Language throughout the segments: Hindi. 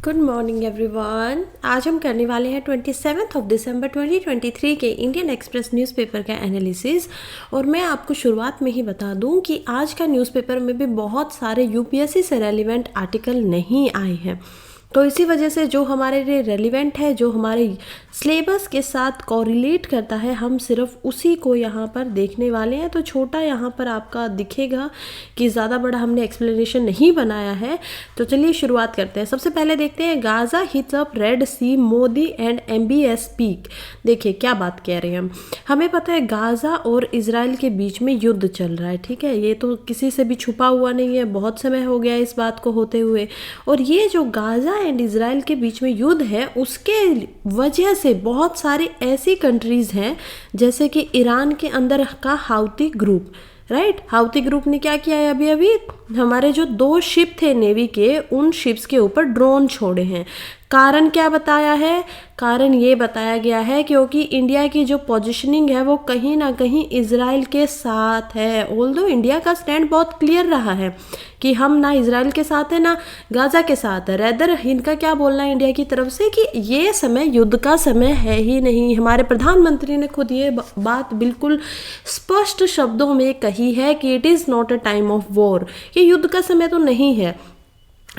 Good morning everyone. आज हम करने वाले हैं 27 दिसंबर 2023 के इंडियन एक्सप्रेस न्यूज़पेपर का एनालिसिस। और मैं आपको शुरुआत में ही बता दूं कि आज का न्यूज़पेपर में भी बहुत सारे यूपीएससी से रेलिवेंट आर्टिकल नहीं आए हैं, तो इसी वजह से जो हमारे लिए रेलिवेंट है, जो हमारे सिलेबस के साथ कोरिलेट करता है, हम सिर्फ उसी को यहाँ पर देखने वाले हैं। तो छोटा यहाँ पर आपका दिखेगा कि ज़्यादा बड़ा हमने एक्सप्लेनेशन नहीं बनाया है। तो चलिए शुरुआत करते हैं। सबसे पहले देखते हैं, Gaza heats up Red Sea, Modi and MBS speak. देखिए क्या बात कह रहे हैं हम। हमें पता है गाज़ा और इजराइल के बीच में युद्ध चल रहा है, ठीक है। ये तो किसी से भी छुपा हुआ नहीं है, बहुत समय हो गया इस बात को होते हुए। और ये जो गाज़ा एंड इजराइल के बीच में युद्ध है, उसके वजह से बहुत सारी ऐसी कंट्रीज़ हैं, जैसे कि ईरान के अंदर का हाउती ग्रुप, राइट। हाउती ग्रुप ने क्या किया है, अभी अभी हमारे जो 2 शिप थे नेवी के, उन शिप्स के ऊपर ड्रोन छोड़े हैं। कारण क्या बताया है? कारण ये बताया गया है क्योंकि इंडिया की जो पोजीशनिंग है वो कहीं ना कहीं इजराइल के साथ है। ऑल्दो इंडिया का स्टैंड बहुत क्लियर रहा है कि हम ना इजराइल के साथ है ना गाज़ा के साथ है। रेदर इनका क्या बोलना है इंडिया की तरफ से कि ये समय युद्ध का समय है ही नहीं। हमारे प्रधानमंत्री ने खुद ये बात बिल्कुल स्पष्ट शब्दों में कही है कि it is not a time of war, ये युद्ध का समय तो नहीं है।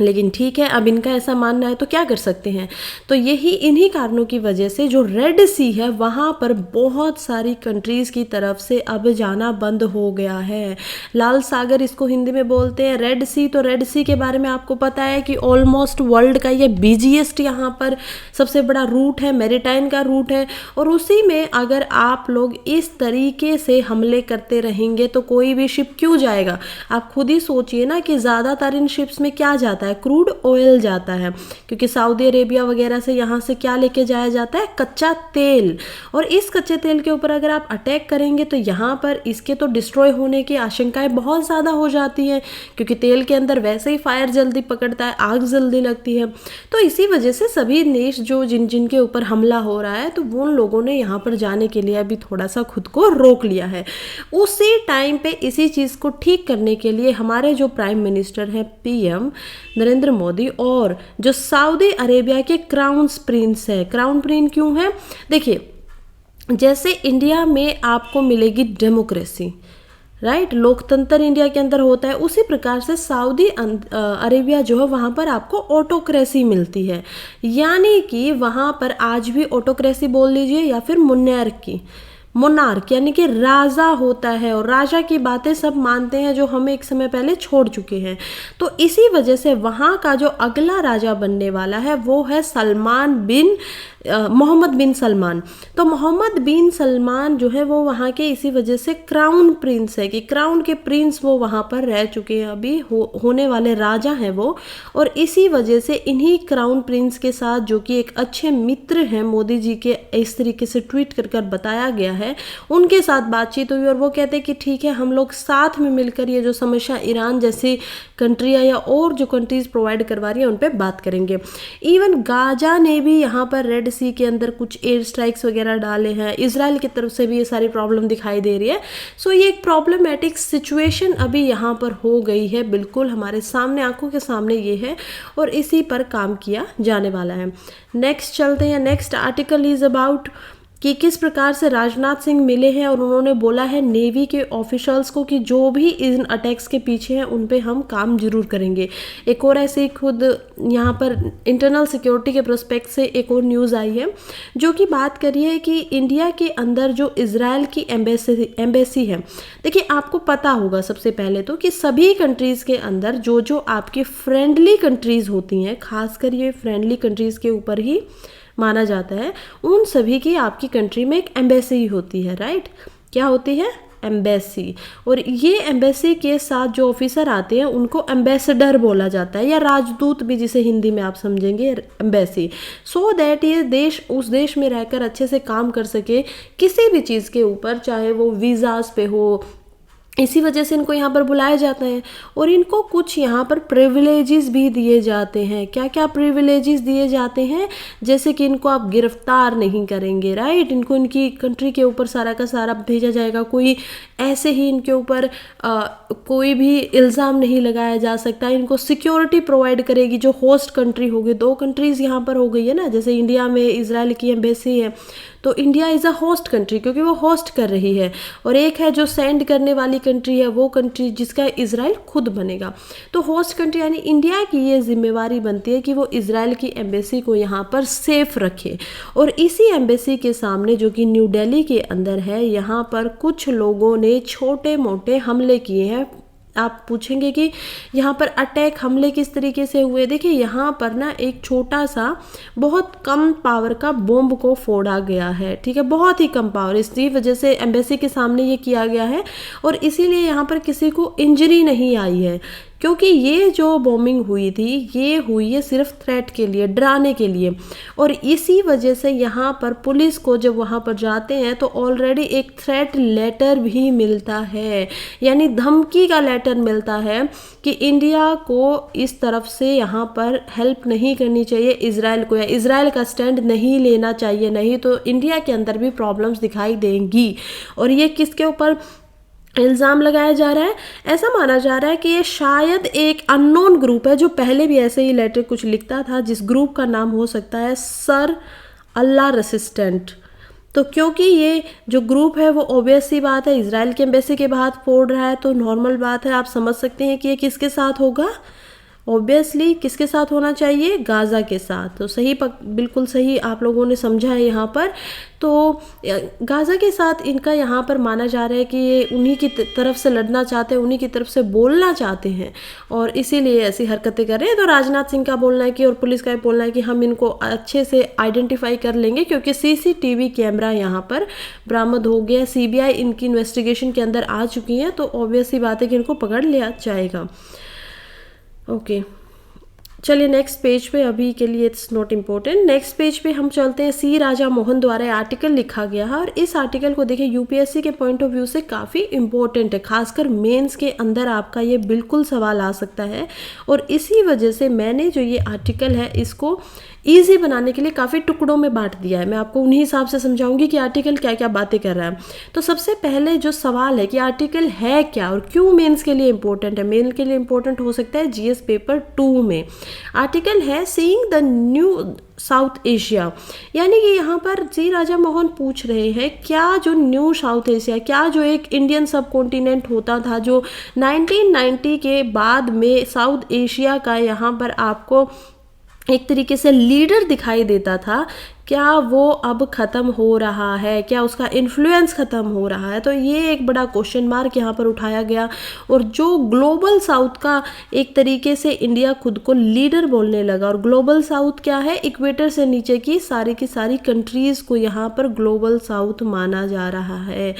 लेकिन ठीक है, अब इनका ऐसा मानना है तो क्या कर सकते हैं। तो यही इन्हीं कारणों की वजह से जो रेड सी है वहाँ पर बहुत सारी कंट्रीज़ की तरफ से अब जाना बंद हो गया है। लाल सागर इसको हिंदी में बोलते हैं, रेड सी। तो रेड सी के बारे में आपको पता है कि ऑलमोस्ट वर्ल्ड का ये बिजिएस्ट यहाँ पर सबसे बड़ा रूट है, मैरीटाइम का रूट है। और उसी में अगर आप लोग इस तरीके से हमले करते रहेंगे तो कोई भी शिप क्यों जाएगा। आप खुद ही सोचिए ना कि ज़्यादातर इन शिप्स में क्या जाता है, क्रूड ऑयल जाता है, क्योंकि सऊदी अरेबिया वगैरह से यहाँ से क्या लेके जाया जाता है, कच्चा तेल। और इस कच्चे तेल के ऊपर अगर आप अटैक करेंगे तो यहाँ पर इसके तो डिस्ट्रॉय होने की आशंकाएं बहुत ज़्यादा हो जाती हैं, क्योंकि तेल के अंदर वैसे ही फायर जल्दी पकड़ता है, आग जल्दी लगती है। तो इसी वजह से सभी देश जो जिनके ऊपर हमला हो रहा है, तो वो लोगों ने यहाँ पर जाने के लिए अभी थोड़ा सा खुद को रोक लिया है। उसी टाइम पे इसी चीज़ को ठीक करने के लिए हमारे जो प्राइम मिनिस्टर हैं, पीएम नरेंद्र मोदी, और जो सऊदी अरेबिया के क्राउन प्रिंस है। क्राउन प्रिंस क्यों है? देखिए, जैसे इंडिया में आपको मिलेगी डेमोक्रेसी, राइट, लोकतंत्र इंडिया के अंदर होता है, उसी प्रकार से सऊदी अरेबिया जो है वहाँ पर आपको ऑटोक्रेसी मिलती है। यानी कि वहाँ पर आज भी ऑटोक्रेसी बोल लीजिए या फिर मोनार्क यानी कि राजा होता है, और राजा की बातें सब मानते हैं जो हम एक समय पहले छोड़ चुके हैं। तो इसी वजह से वहाँ का जो अगला राजा बनने वाला है वो है मोहम्मद बिन सलमान। तो मोहम्मद बिन सलमान जो है वो वहाँ के इसी वजह से क्राउन प्रिंस है, कि क्राउन के प्रिंस वो वहाँ पर रह चुके हैं, अभी होने वाले राजा हैं वो। और इसी वजह से इन्हीं क्राउन प्रिंस के साथ, जो कि एक अच्छे मित्र हैं मोदी जी के, इस तरीके से ट्वीट कर बताया गया है, उनके साथ बातचीत हुई और वो कहते हैं कि ठीक है, हम लोग साथ में मिलकर ये जो समस्या ईरान जैसी कंट्रियाँ या और जो कंट्रीज प्रोवाइड करवा रही है उन पर बात करेंगे। इवन गाजा ने भी यहाँ पर रेड सी के अंदर कुछ एयर स्ट्राइक्स वगैरह डाले हैं, इजराइल की तरफ से भी ये सारी प्रॉब्लम दिखाई दे रही है। सो ये एक प्रॉब्लमेटिक सिचुएशन अभी यहाँ पर हो गई है, बिल्कुल हमारे सामने, आंखों के सामने ये है, और इसी पर काम किया जाने वाला है। नेक्स्ट चलते हैं। नेक्स्ट आर्टिकल इज अबाउट कि किस प्रकार से राजनाथ सिंह मिले हैं और उन्होंने बोला है नेवी के ऑफिशियल्स को कि जो भी इन अटैक्स के पीछे हैं उन पे हम काम जरूर करेंगे। एक और ऐसे खुद यहाँ पर इंटरनल सिक्योरिटी के प्रोस्पेक्ट से एक और न्यूज़ आई है जो कि बात करी है कि इंडिया के अंदर जो इजराइल की एम्बेसी है। देखिए, आपको पता होगा सबसे पहले तो कि सभी कंट्रीज़ के अंदर जो आपकी फ्रेंडली कंट्रीज़ होती हैं, खासकर ये फ्रेंडली कंट्रीज़ के ऊपर ही माना जाता है, उन सभी की आपकी कंट्री में एक एम्बेसी होती है, राइट। क्या होती है? एम्बेसी। और ये एम्बेसी के साथ जो ऑफिसर आते हैं उनको एम्बेसडर बोला जाता है, या राजदूत भी जिसे हिंदी में आप समझेंगे, एम्बेसी। सो दैट ये देश उस देश में रहकर अच्छे से काम कर सके किसी भी चीज़ के ऊपर, चाहे वो वीज़ाज पे हो, इसी वजह से इनको यहाँ पर बुलाया जाता है और इनको कुछ यहाँ पर प्रिविलेजेस भी दिए जाते हैं। क्या क्या प्रिविलेजेस दिए जाते हैं? जैसे कि इनको आप गिरफ्तार नहीं करेंगे, राइट, इनको इनकी कंट्री के ऊपर सारा का सारा भेजा जाएगा, कोई ऐसे ही इनके ऊपर कोई भी इल्ज़ाम नहीं लगाया जा सकता। इनको सिक्योरिटी प्रोवाइड करेगी जो होस्ट कंट्री होगी। दो कंट्रीज़ यहाँ पर हो गई है ना, जैसे इंडिया में इजराइल की एम्बेसी है, तो India is a host country क्योंकि वो होस्ट कर रही है, और एक है जो सेंड करने वाली कंट्री है, वो कंट्री जिसका इजराइल खुद बनेगा। तो होस्ट कंट्री यानी इंडिया की ये जिम्मेवारी बनती है कि वो इजराइल की एम्बेसी को यहाँ पर सेफ रखे। और इसी एम्बेसी के सामने जो कि न्यू दिल्ली के अंदर है, यहाँ पर कुछ लोगों ने छोटे मोटे हमले किए हैं। आप पूछेंगे कि यहाँ पर अटैक हमले किस तरीके से हुए? देखिए, यहाँ पर ना एक छोटा सा बहुत कम पावर का बॉम्ब को फोड़ा गया है, ठीक है, बहुत ही कम पावर, इसी वजह से एम्बेसी के सामने ये किया गया है और इसीलिए यहाँ पर किसी को इंजरी नहीं आई है, क्योंकि ये जो बॉम्बिंग हुई थी ये हुई है सिर्फ थ्रेट के लिए, डराने के लिए। और इसी वजह से यहाँ पर पुलिस को जब वहाँ पर जाते हैं तो ऑलरेडी एक थ्रेट लेटर भी मिलता है, यानी धमकी का लेटर मिलता है कि इंडिया को इस तरफ से यहाँ पर हेल्प नहीं करनी चाहिए इजराइल को, या इजराइल का स्टैंड नहीं लेना चाहिए, नहीं तो इंडिया के अंदर भी प्रॉब्लम्स दिखाई देंगी। और ये किसके ऊपर इल्ज़ाम लगाया जा रहा है? ऐसा माना जा रहा है कि ये शायद एक अननोन ग्रुप है जो पहले भी ऐसे ही लेटर कुछ लिखता था, जिस ग्रुप का नाम हो सकता है सर अल्लाह रेसिस्टेंट। तो क्योंकि ये जो ग्रुप है वो ऑब्वियस सी बात है इजराइल के एम्बेसी के बात फोड़ रहा है, तो नॉर्मल बात है, आप समझ सकते हैं कि ये किसके साथ होगा। ऑब्वियसली किसके साथ होना चाहिए? गाज़ा के साथ। तो सही बिल्कुल सही आप लोगों ने समझा है यहाँ पर। तो गाज़ा के साथ इनका यहाँ पर माना जा रहा है कि ये उन्हीं की तरफ से लड़ना चाहते हैं, उन्हीं की तरफ से बोलना चाहते हैं और इसीलिए ऐसी हरकतें कर रहे हैं। तो राजनाथ सिंह का बोलना है कि, और पुलिस का भी बोलना है कि हम इनको अच्छे से आइडेंटिफाई कर लेंगे क्योंकि CCTV कैमरा यहाँ पर बरामद हो गया, CBI इनकी इन्वेस्टिगेशन के अंदर आ चुकी है, तो ऑब्वियस सी बात है कि इनको पकड़ लिया जाएगा। ओके, चलिए नेक्स्ट पेज पे, अभी के लिए it's not important. Next page पे हम चलते हैं। सी राजा मोहन द्वारा आर्टिकल लिखा गया है और इस आर्टिकल को देखिए UPSC के पॉइंट ऑफ व्यू से काफ़ी इंपॉर्टेंट है, खासकर मेंस के अंदर आपका ये बिल्कुल सवाल आ सकता है। और इसी वजह से मैंने जो ये आर्टिकल है इसको ईजी बनाने के लिए काफ़ी टुकड़ों में बांट दिया है। मैं आपको उन्हीं हिसाब से समझाऊंगी कि आर्टिकल क्या क्या बातें कर रहा है। तो सबसे पहले जो सवाल है कि आर्टिकल है क्या और क्यों मेंस के लिए इंपॉर्टेंट है। मेन के लिए इंपॉर्टेंट हो सकता है GS पेपर 2 में। आर्टिकल है seeing the new south Asia, यानी कि यहाँ पर सी राजा मोहन पूछ रहे हैं क्या जो न्यू साउथ एशिया, क्या जो एक इंडियन सब कॉन्टिनेंट होता था जो 1990 के बाद में साउथ एशिया का यहाँ पर आपको एक तरीके से लीडर दिखाई देता था, क्या वो अब ख़त्म हो रहा है, क्या उसका इन्फ्लुएंस ख़त्म हो रहा है। तो ये एक बड़ा क्वेश्चन मार्क यहाँ पर उठाया गया। और जो ग्लोबल साउथ का एक तरीके से इंडिया खुद को लीडर बोलने लगा, और ग्लोबल साउथ क्या है? इक्वेटर से नीचे की सारी कंट्रीज़ को यहाँ पर ग्लोबल साउथ माना जा रहा है,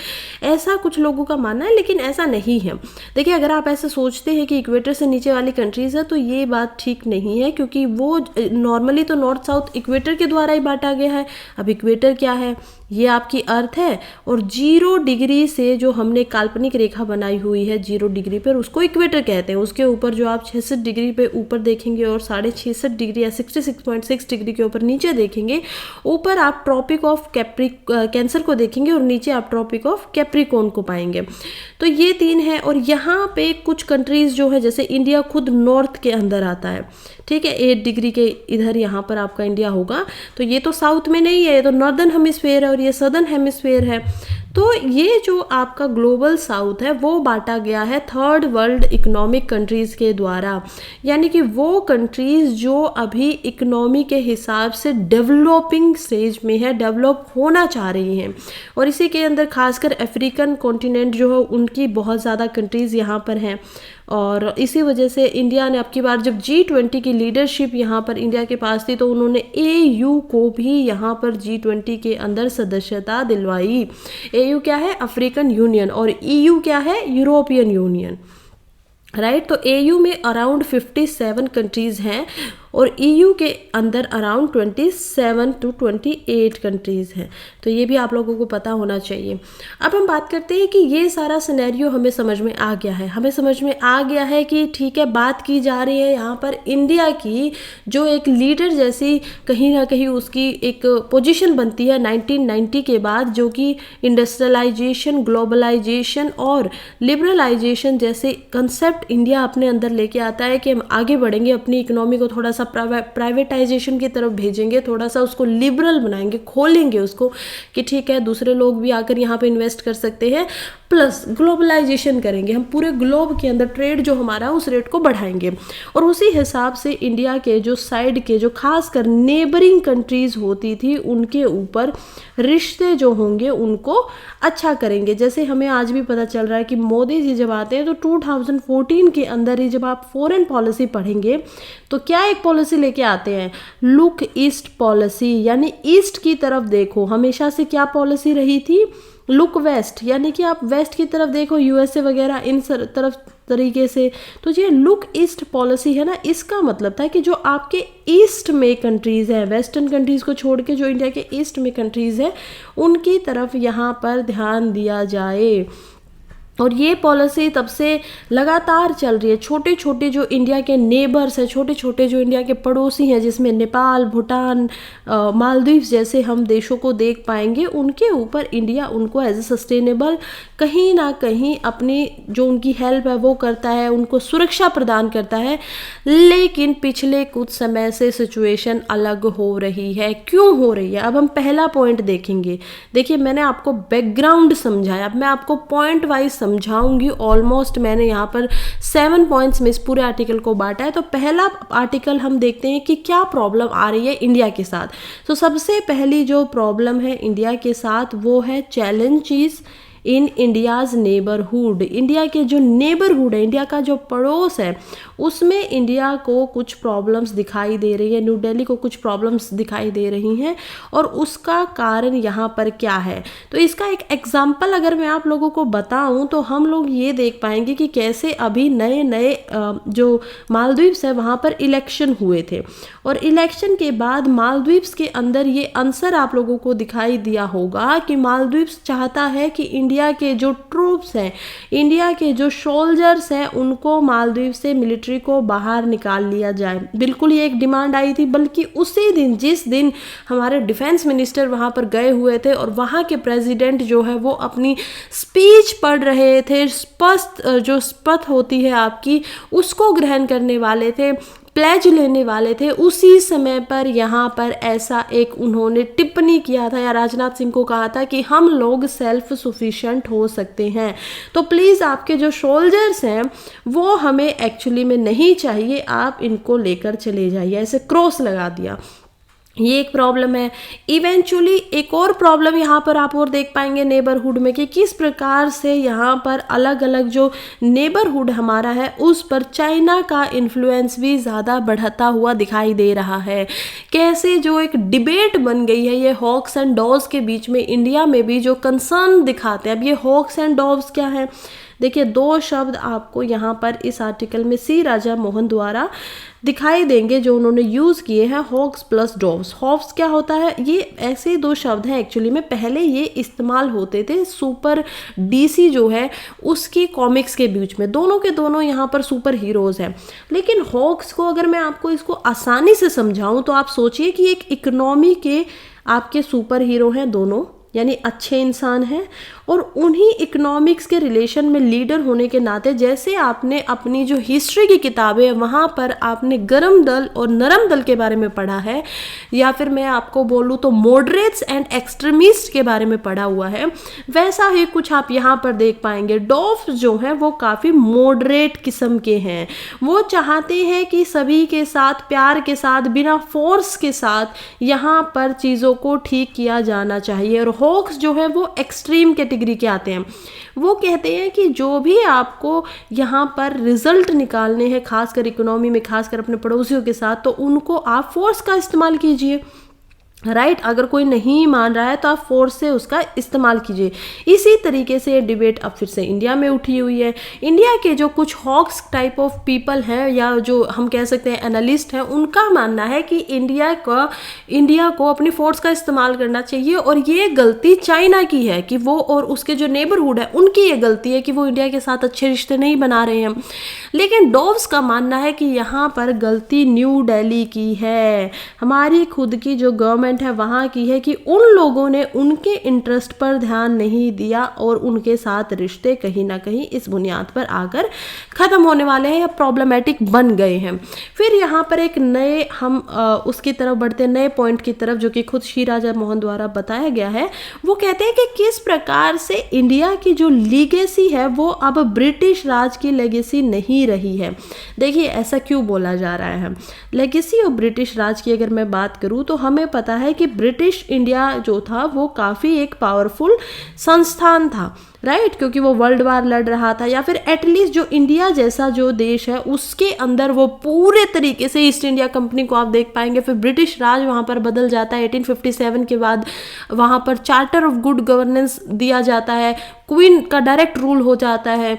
ऐसा कुछ लोगों का मानना है, लेकिन ऐसा नहीं है। देखिए, अगर आप ऐसे सोचते हैं कि इक्वेटर से नीचे वाली कंट्रीज़ है तो ये बात ठीक नहीं है, क्योंकि वो नॉर्मली तो नॉर्थ साउथ इक्वेटर के द्वारा ही बांटा गया है। अब इक्वेटर क्या है? ये आपकी अर्थ है, और 0 डिग्री से जो हमने काल्पनिक रेखा बनाई हुई है 0 डिग्री पर, उसको इक्वेटर कहते हैं। उसके ऊपर जो आप 66 डिग्री पे ऊपर देखेंगे और 66.5 डिग्री या 66.6 डिग्री के ऊपर नीचे देखेंगे, ऊपर आप ट्रॉपिक ऑफ कैंसर को देखेंगे और नीचे आप ट्रॉपिक ऑफ कैप्रिकॉर्न को पाएंगे। तो ये 3 है। और यहाँ पे कुछ कंट्रीज जो है, जैसे इंडिया खुद नॉर्थ के अंदर आता है, ठीक है, 8 डिग्री के इधर यहाँ पर आपका इंडिया होगा। तो ये तो साउथ में नहीं है, ये तो नॉर्दर्न हेमिस्फीयर है और ये सदर्न हेमिस्फीयर है। तो ये जो आपका ग्लोबल साउथ है वो बांटा गया है थर्ड वर्ल्ड इकोनॉमिक कंट्रीज़ के द्वारा, यानी कि वो कंट्रीज़ जो अभी इकोनॉमी के हिसाब से डेवलपिंग स्टेज में है, डेवलप होना चाह रही हैं। और इसी के अंदर खासकर अफ्रीकन कॉन्टिनेंट जो है उनकी बहुत ज़्यादा कंट्रीज़ यहाँ पर हैं। और इसी वजह से इंडिया ने अब की बार जब G20 की लीडरशिप यहाँ पर इंडिया के पास थी तो उन्होंने AU को भी यहाँ पर G20 के अंदर सदस्यता दिलवाई। AU क्या है? African union. और EU क्या है? European union, right. तो AU में अराउंड 57 कंट्रीज़ हैं और EU के अंदर अराउंड 27 to 28 कंट्रीज़ हैं। तो ये भी आप लोगों को पता होना चाहिए। अब हम बात करते हैं कि ये सारा सिनेरियो हमें समझ में आ गया है। हमें समझ में आ गया है कि ठीक है, बात की जा रही है यहाँ पर इंडिया की, जो एक लीडर जैसी कहीं ना कहीं उसकी एक पोजीशन बनती है 1990 के बाद, जो कि इंडस्ट्रियलाइजेशन, ग्लोबलाइजेशन और लिबरलाइजेशन जैसे कंसेप्ट इंडिया अपने अंदर लेके आता है कि हम आगे बढ़ेंगे, अपनी इकोनॉमी को थोड़ा सा प्राइवेटाइजेशन की तरफ भेजेंगे, थोड़ा सा उसको लिबरल बनाएंगे, खोलेंगे उसको कि ठीक है दूसरे लोग भी आकर यहाँ पे इन्वेस्ट कर सकते हैं, प्लस ग्लोबलाइजेशन करेंगे, हम पूरे ग्लोब के अंदर ट्रेड जो हमारा उस रेट को बढ़ाएंगे। और उसी हिसाब से इंडिया के जो साइड के जो खासकर नेबरिंग कंट्रीज़ होती थी उनके ऊपर रिश्ते जो होंगे उनको अच्छा करेंगे। जैसे हमें आज भी पता चल रहा है कि मोदी जी जब आते हैं तो 2014 के अंदर ही जब आप फॉरेन पॉलिसी पढ़ेंगे तो क्या एक पॉलिसी लेके आते हैं, लुक ईस्ट पॉलिसी, यानी ईस्ट की तरफ देखो। हमेशा से क्या पॉलिसी रही थी, लुक वेस्ट, यानी कि आप वेस्ट की तरफ देखो, USA वगैरह इन तरफ तरीके से। तो ये लुक ईस्ट पॉलिसी है ना, इसका मतलब था कि जो आपके ईस्ट में कंट्रीज़ हैं, वेस्टर्न कंट्रीज़ को छोड़ के जो इंडिया के ईस्ट में कंट्रीज़ हैं उनकी तरफ यहाँ पर ध्यान दिया जाए। और ये पॉलिसी तब से लगातार चल रही है। छोटे छोटे जो इंडिया के नेबर्स हैं, छोटे छोटे जो इंडिया के पड़ोसी हैं, जिसमें नेपाल, भूटान, मालदीव्स जैसे हम देशों को देख पाएंगे, उनके ऊपर इंडिया उनको एज ए सस्टेनेबल कहीं ना कहीं अपनी जो उनकी हेल्प है वो करता है, उनको सुरक्षा प्रदान करता है। लेकिन पिछले कुछ समय से सिचुएशन अलग हो रही है। क्यों हो रही है, अब हम पहला पॉइंट देखेंगे। देखिए, मैंने आपको बैकग्राउंड समझाया, अब मैं आपको पॉइंट वाइज समझाऊंगी। ऑलमोस्ट मैंने यहाँ पर 7 पॉइंट्स में इस पूरे आर्टिकल को बांटा है। तो पहला आर्टिकल हम देखते हैं कि क्या प्रॉब्लम आ रही है इंडिया के साथ। तो सबसे पहली जो प्रॉब्लम है इंडिया के साथ वो है challenges in India's neighbourhood. India के जो नेबरहुड है, इंडिया का जो पड़ोस है, उसमें इंडिया को कुछ प्रॉब्लम्स दिखाई दे रही है, न्यू दिल्ली को कुछ प्रॉब्लम्स दिखाई दे रही हैं। और उसका कारण यहाँ पर क्या है, तो इसका एक एग्जाम्पल अगर मैं आप लोगों को बताऊँ तो हम लोग ये देख पाएंगे कि कैसे अभी नए नए जो मालदीव्स है वहाँ पर इलेक्शन हुए थे। और इलेक्शन के बाद मालदीव्स के अंदर ये आंसर आप लोगों को दिखाई दिया होगा कि मालदीव्स चाहता है कि इंडिया के जो ट्रूप्स हैं, इंडिया के जो सोल्जर्स हैं, उनको मालदीव से मिलिट्री को बाहर निकाल लिया जाए। बिल्कुल ये एक डिमांड आई थी। बल्कि उसी दिन, जिस दिन हमारे डिफेंस मिनिस्टर वहाँ पर गए हुए थे और वहाँ के प्रेसिडेंट जो है वो अपनी स्पीच पढ़ रहे थे, स्पष्ट जो शपथ होती है आपकी, उसको ग्रहण करने वाले थे, प्लेज लेने वाले थे, उसी समय पर यहाँ पर ऐसा एक उन्होंने टिप्पणी किया था या राजनाथ सिंह को कहा था कि हम लोग सेल्फ सफिशिएंट हो सकते हैं। तो प्लीज़ आपके जो सोल्जर्स हैं वो हमें एक्चुअली में नहीं चाहिए, आप इनको लेकर चले जाइए। ऐसे क्रॉस लगा दिया। ये एक प्रॉब्लम है। इवेंचुअली एक और प्रॉब्लम यहाँ पर आप और देख पाएंगे नेबरहुड में कि किस प्रकार से यहाँ पर अलग अलग जो नेबरहुड हमारा है उस पर चाइना का इन्फ्लुएंस भी ज़्यादा बढ़ता हुआ दिखाई दे रहा है। कैसे जो एक डिबेट बन गई है ये हॉक्स एंड डॉव्स के बीच में, इंडिया में भी जो कंसर्न दिखाते हैं। अब ये हॉक्स एंड डॉव्स क्या है, देखिए 2 शब्द आपको यहाँ पर इस आर्टिकल में सी राजा मोहन द्वारा दिखाई देंगे जो उन्होंने यूज़ किए हैं, हॉक्स प्लस डॉव्स। हॉक्स क्या होता है, ये ऐसे 2 शब्द हैं एक्चुअली में। पहले ये इस्तेमाल होते थे सुपर DC जो है उसकी कॉमिक्स के बीच में, दोनों के दोनों यहाँ पर सुपर हीरोज़ हैं। लेकिन हॉक्स को अगर मैं आपको इसको आसानी से समझाऊँ तो आप सोचिए कि एक इकोनॉमी के आपके सुपर हीरो हैं दोनों, यानी अच्छे इंसान हैं, और उन्हीं इकोनॉमिक्स के रिलेशन में लीडर होने के नाते जैसे आपने अपनी जो हिस्ट्री की किताबें वहाँ पर आपने गर्म दल और नरम दल के बारे में पढ़ा है, या फिर मैं आपको बोलूँ तो मॉडरेट्स एंड एक्सट्रीमिस्ट के बारे में पढ़ा हुआ है, वैसा ही कुछ आप यहाँ पर देख पाएंगे। डॉव्स जो हैं वो काफ़ी मॉडरेट किस्म के हैं। वो चाहते हैं कि सभी के साथ प्यार के साथ, बिना फोर्स के साथ यहाँ पर चीज़ों को ठीक किया जाना चाहिए। और हॉक्स जो है वो एक्सट्रीम कैटेगरी के आते हैं। वो कहते हैं कि जो भी आपको यहाँ पर रिजल्ट निकालने हैं, खासकर इकोनॉमी में, खासकर अपने पड़ोसियों के साथ, तो उनको आप फोर्स का इस्तेमाल कीजिए। राइट अगर कोई नहीं मान रहा है तो आप फोर्स से उसका इस्तेमाल कीजिए। इसी तरीके से ये डिबेट अब फिर से इंडिया में उठी हुई है। इंडिया के जो कुछ हॉक्स टाइप ऑफ पीपल हैं या जो हम कह सकते हैं एनालिस्ट हैं, उनका मानना है कि इंडिया को अपनी फोर्स का इस्तेमाल करना चाहिए और ये गलती चाइना की है कि वो और उसके जो नेबरहुड है उनकी ये गलती है कि वो इंडिया के साथ अच्छे रिश्ते नहीं बना रहे हैं। लेकिन डोव्स का मानना है कि यहाँ पर गलती न्यू दिल्ली की है, हमारी खुद की जो गवर्नमेंट है वहाँ की है कि उन लोगों ने उनके इंटरेस्ट पर ध्यान नहीं दिया और उनके साथ रिश्ते कहीं ना कहीं इस बुनियाद पर आकर ख़त्म होने वाले हैं या प्रॉब्लमेटिक बन गए हैं। फिर यहाँ पर एक नए हम उसकी तरफ बढ़ते नए पॉइंट की तरफ जो कि खुद श्री राजा मोहन द्वारा बताया गया है। वो कहते हैं कि किस प्रकार से इंडिया की जो लीगेसी है वो अब ब्रिटिश राज की लेगेसी नहीं रही है। देखिए ऐसा क्यों बोला जा रहा है, लेगेसी ऑफ ब्रिटिश राज की अगर मैं बात करूँ तो हमें पता है कि ब्रिटिश इंडिया जो था वो काफ़ी एक पावरफुल संस्थान था, राइट क्योंकि वो वर्ल्ड वार लड़ रहा था, या फिर एटलीस्ट जो इंडिया जैसा जो देश है उसके अंदर वो पूरे तरीके से ईस्ट इंडिया कंपनी को आप देख पाएंगे। फिर ब्रिटिश राज वहाँ पर बदल जाता है 1857 के बाद, वहाँ पर चार्टर ऑफ गुड गवर्नेंस दिया जाता है, क्वीन का डायरेक्ट रूल हो जाता है।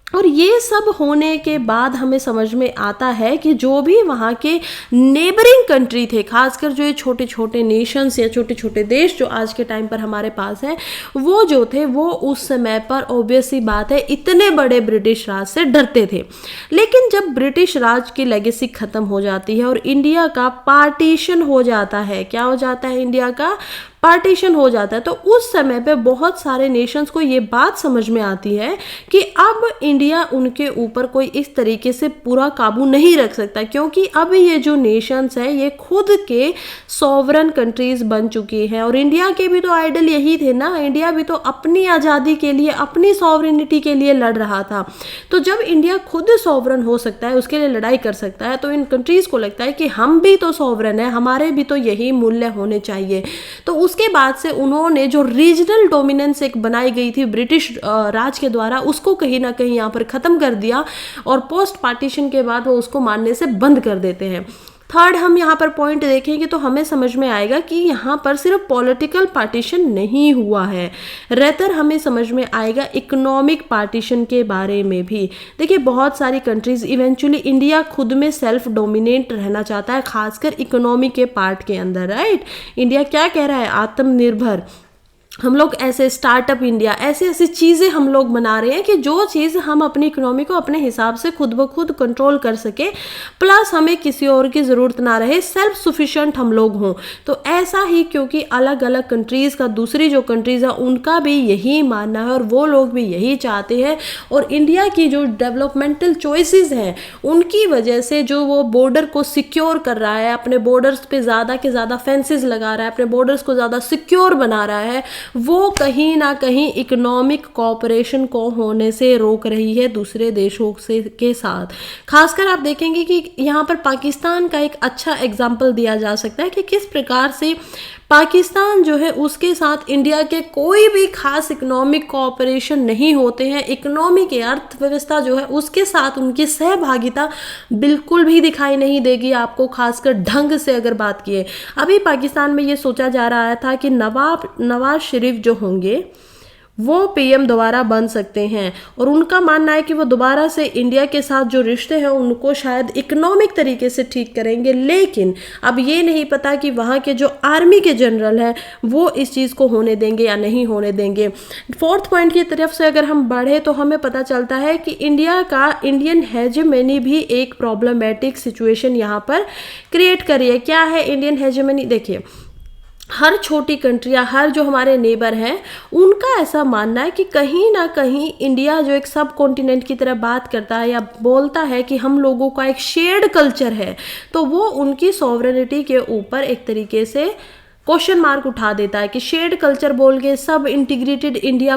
और ये सब होने के बाद हमें समझ में आता है कि जो भी वहाँ के नेबरिंग कंट्री थे, खासकर जो ये छोटे छोटे नेशंस या छोटे छोटे देश जो आज के टाइम पर हमारे पास हैं, वो जो थे वो उस समय पर ऑब्वियस सी बात है इतने बड़े ब्रिटिश राज से डरते थे। लेकिन जब ब्रिटिश राज की लेगेसी ख़त्म हो जाती है और इंडिया का पार्टीशन हो जाता है, क्या हो जाता है, इंडिया का पार्टीशन हो जाता है, तो उस समय पे बहुत सारे नेशंस को ये बात समझ में आती है कि अब इंडिया उनके ऊपर कोई इस तरीके से पूरा काबू नहीं रख सकता, क्योंकि अब ये जो नेशंस है ये खुद के सॉवरन कंट्रीज बन चुकी हैं। और इंडिया के भी तो आइडल यही थे ना, इंडिया भी तो अपनी आज़ादी के लिए, अपनी सॉवरेनिटी के लिए लड़ रहा था। तो जब इंडिया खुद सॉवरन हो सकता है, उसके लिए लड़ाई कर सकता है, तो इन कंट्रीज़ को लगता है कि हम भी तो सॉवरन है, हमारे भी तो यही मूल्य होने चाहिए। तो उसके बाद से उन्होंने जो रीजनल डोमिनेंस एक बनाई गई थी ब्रिटिश राज के द्वारा, उसको कहीं ना कहीं यहाँ पर ख़त्म कर दिया और पोस्ट पार्टीशन के बाद वो उसको मानने से बंद कर देते हैं। थर्ड हम यहाँ पर पॉइंट देखेंगे तो हमें समझ में आएगा कि यहाँ पर सिर्फ पॉलिटिकल पार्टीशन नहीं हुआ है, रेदर हमें समझ में आएगा इकोनॉमिक पार्टीशन के बारे में भी। देखिए बहुत सारी कंट्रीज इवेंचुअली, इंडिया खुद में सेल्फ डोमिनेट रहना चाहता है, खासकर इकोनॉमी के पार्ट के अंदर, राइट। इंडिया क्या कह रहा है, आत्मनिर्भर, हम लोग ऐसे स्टार्टअप इंडिया, ऐसी ऐसी चीज़ें हम लोग बना रहे हैं कि जो चीज़ हम अपनी इकोनॉमी को अपने हिसाब से खुद ब खुद कंट्रोल कर सके, प्लस हमें किसी और की ज़रूरत ना रहे, सेल्फ सफिशिएंट हम लोग हों। तो ऐसा ही क्योंकि अलग अलग कंट्रीज़ का, दूसरी जो कंट्रीज़ है उनका भी यही मानना है और वो लोग भी यही चाहते हैं। और इंडिया की जो डेवलपमेंटल चॉइसेस हैं उनकी वजह से जो वो बॉर्डर को सिक्योर कर रहा है, अपने बॉर्डर्स पे ज़्यादा के ज़्यादा फेंसेस लगा रहा है, अपने बॉर्डर्स को ज़्यादा सिक्योर बना रहा है, वो कहीं ना कहीं इकोनॉमिक कोऑपरेशन को होने से रोक रही है दूसरे देशों से के साथ। खासकर आप देखेंगे कि यहाँ पर पाकिस्तान का एक अच्छा एग्जाम्पल दिया जा सकता है कि किस प्रकार से पाकिस्तान जो है उसके साथ इंडिया के कोई भी खास इकोनॉमिक कोऑपरेशन नहीं होते हैं। इकोनॉमी की अर्थव्यवस्था जो है उसके साथ उनकी सहभागिता बिल्कुल भी दिखाई नहीं देगी आपको, खासकर ढंग से अगर बात किए। अभी पाकिस्तान में ये सोचा जा रहा था कि नवाज शरीफ जो होंगे वो पीएम दोबारा बन सकते हैं और उनका मानना है कि वो दोबारा से इंडिया के साथ जो रिश्ते हैं उनको शायद इकोनॉमिक तरीके से ठीक करेंगे। लेकिन अब ये नहीं पता कि वहाँ के जो आर्मी के जनरल हैं वो इस चीज़ को होने देंगे या नहीं होने देंगे। फोर्थ पॉइंट की तरफ से अगर हम बढ़े तो हमें पता चलता है कि इंडियन हेजेमनी भी एक प्रॉब्लमेटिक सिचुएशन यहाँ पर क्रिएट करी है। क्या है इंडियन हेजेमनी? देखिए हर छोटी कंट्री या हर जो हमारे नेबर हैं उनका ऐसा मानना है कि कहीं ना कहीं इंडिया जो एक सब कॉन्टिनेंट की तरह बात करता है या बोलता है कि हम लोगों का एक शेयर्ड कल्चर है, तो वो उनकी सॉवरेनिटी के ऊपर एक तरीके से क्वेश्चन मार्क उठा देता है कि शेयर्ड कल्चर बोल के, सब इंटीग्रेटेड इंडिया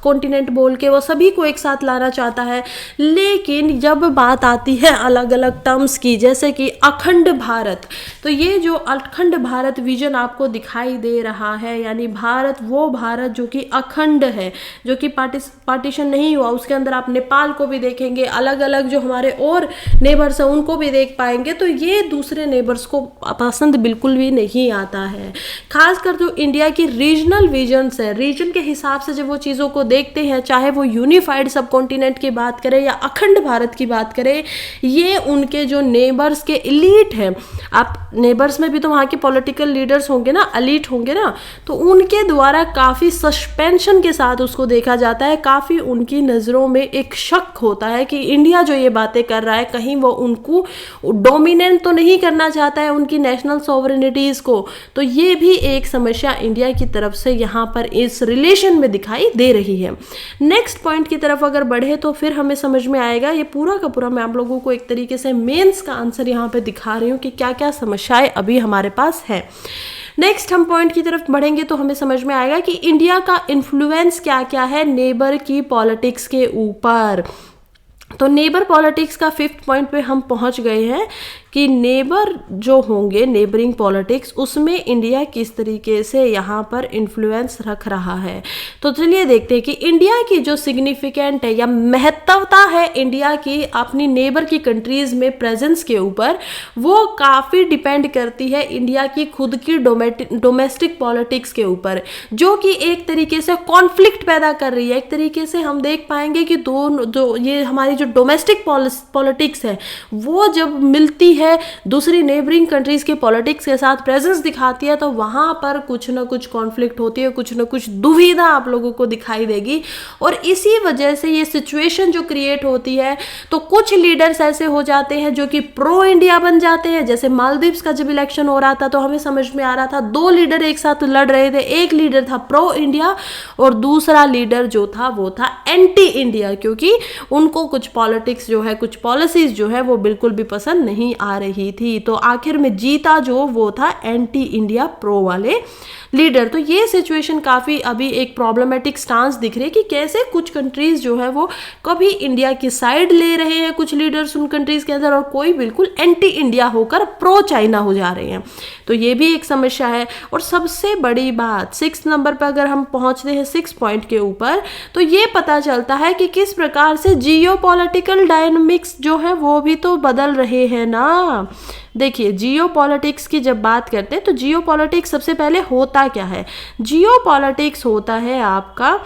कॉन्टिनेंट बोल के वो सभी को एक साथ लाना चाहता है। लेकिन जब बात आती है अलग अलग टर्म्स की, जैसे कि अखंड भारत, तो ये जो अखंड भारत विजन आपको दिखाई दे रहा है, यानी भारत, वो भारत जो कि अखंड है, जो कि पार्टीशन नहीं हुआ, उसके अंदर आप नेपाल को भी देखेंगे, अलग अलग जो हमारे और नेबर्स हैं उनको भी देख पाएंगे, तो ये दूसरे नेबर्स को पसंद बिल्कुल भी नहीं आता है। खासकर जो इंडिया की रीजनल विजन्स है, रीजन के हिसाब से जब वो चीज़ों को देखते हैं, चाहे वो यूनिफाइड सब कॉन्टिनेंट की बात करें या अखंड भारत की बात करें, ये उनके जो नेबर्स के एलीट हैं, आप नेबर्स में भी तो वहाँ के पॉलिटिकल लीडर्स होंगे ना, एलीट होंगे ना, तो उनके द्वारा काफ़ी सस्पेंशन के साथ उसको देखा जाता है, काफ़ी उनकी नज़रों में एक शक होता है कि इंडिया जो ये बातें कर रहा है, कहीं वो उनको डोमिनेंट तो नहीं करना चाहता है उनकी नेशनल सॉवरेनिटीज़ को। तो ये भी एक समस्या इंडिया की तरफ से यहाँ पर इस रिलेशन में दिखाई दे रही है। नेक्स्ट पॉइंट की तरफ अगर बढ़े तो फिर हमें समझ में आएगा, ये पूरा का पूरा मैं आप लोगों को एक तरीके से मेंस का आंसर यहाँ पे दिखा रही हूँ कि क्या क्या समस्याएं अभी हमारे पास है। नेक्स्ट हम पॉइंट की तरफ बढ़ेंगे तो हमें समझ में आएगा कि इंडिया का इन्फ्लुएंस क्या क्या है नेबर की पॉलिटिक्स के ऊपर। तो नेबर पॉलिटिक्स का 5th पॉइंट पे हम पहुंच गए हैं कि नेबर जो होंगे, नेबरिंग पॉलिटिक्स, उसमें इंडिया किस तरीके से यहाँ पर इन्फ्लुएंस रख रहा है। तो चलिए देखते हैं कि इंडिया की जो सिग्निफिकेंट है या महत्वता है इंडिया की अपनी नेबर की कंट्रीज़ में प्रेजेंस के ऊपर, वो काफ़ी डिपेंड करती है इंडिया की खुद की डोमेस्टिक पॉलिटिक्स के ऊपर, जो कि एक तरीके से कॉन्फ्लिक्ट पैदा कर रही है। एक तरीके से हम देख पाएंगे कि जो ये हमारी जो डोमेस्टिक पॉलिटिक्स है, वो जब मिलती है दूसरी नेबरिंग कंट्रीज के पॉलिटिक्स के साथ, प्रेजेंस दिखाती है, तो वहां पर कुछ ना कुछ कॉन्फ्लिक्ट होती है, कुछ ना कुछ दुविधा आप लोगों को दिखाई देगी। और इसी वजह से ये सिचुएशन जो क्रिएट होती है, तो कुछ लीडर्स ऐसे हो जाते हैं जो कि प्रो इंडिया बन जाते हैं। जैसे मालदीव्स का जब इलेक्शन हो रहा था तो हमें समझ में आ रहा था 2 लीडर एक साथ लड़ रहे थे, एक लीडर था प्रो इंडिया और दूसरा लीडर जो था वो था एंटी इंडिया, क्योंकि उनको कुछ पॉलिटिक्स जो है, कुछ पॉलिसीज जो है वो बिल्कुल भी पसंद नहीं आ रही थी। तो आखिर में जीता जो वो था एंटी इंडिया प्रो वाले लीडर। तो ये सिचुएशन काफ़ी अभी एक प्रॉब्लमेटिक स्टांस दिख रही है कि कैसे कुछ कंट्रीज जो है वो कभी इंडिया की साइड ले रहे हैं, कुछ लीडर्स उन कंट्रीज के अंदर, और कोई बिल्कुल एंटी इंडिया होकर प्रो चाइना हो जा रहे हैं। तो ये भी एक समस्या है। और सबसे बड़ी बात 6 नंबर पर अगर हम पहुंचते हैं 6 पॉइंट के ऊपर, तो ये पता चलता है कि किस प्रकार से जियोपॉलिटिकल डायनामिक्स जो है वो भी तो बदल रहे हैं ना। देखिए, जियोपॉलिटिक्स की जब बात करते हैं तो जियोपॉलिटिक्स सबसे पहले होता क्या है? जियोपॉलिटिक्स होता है आपका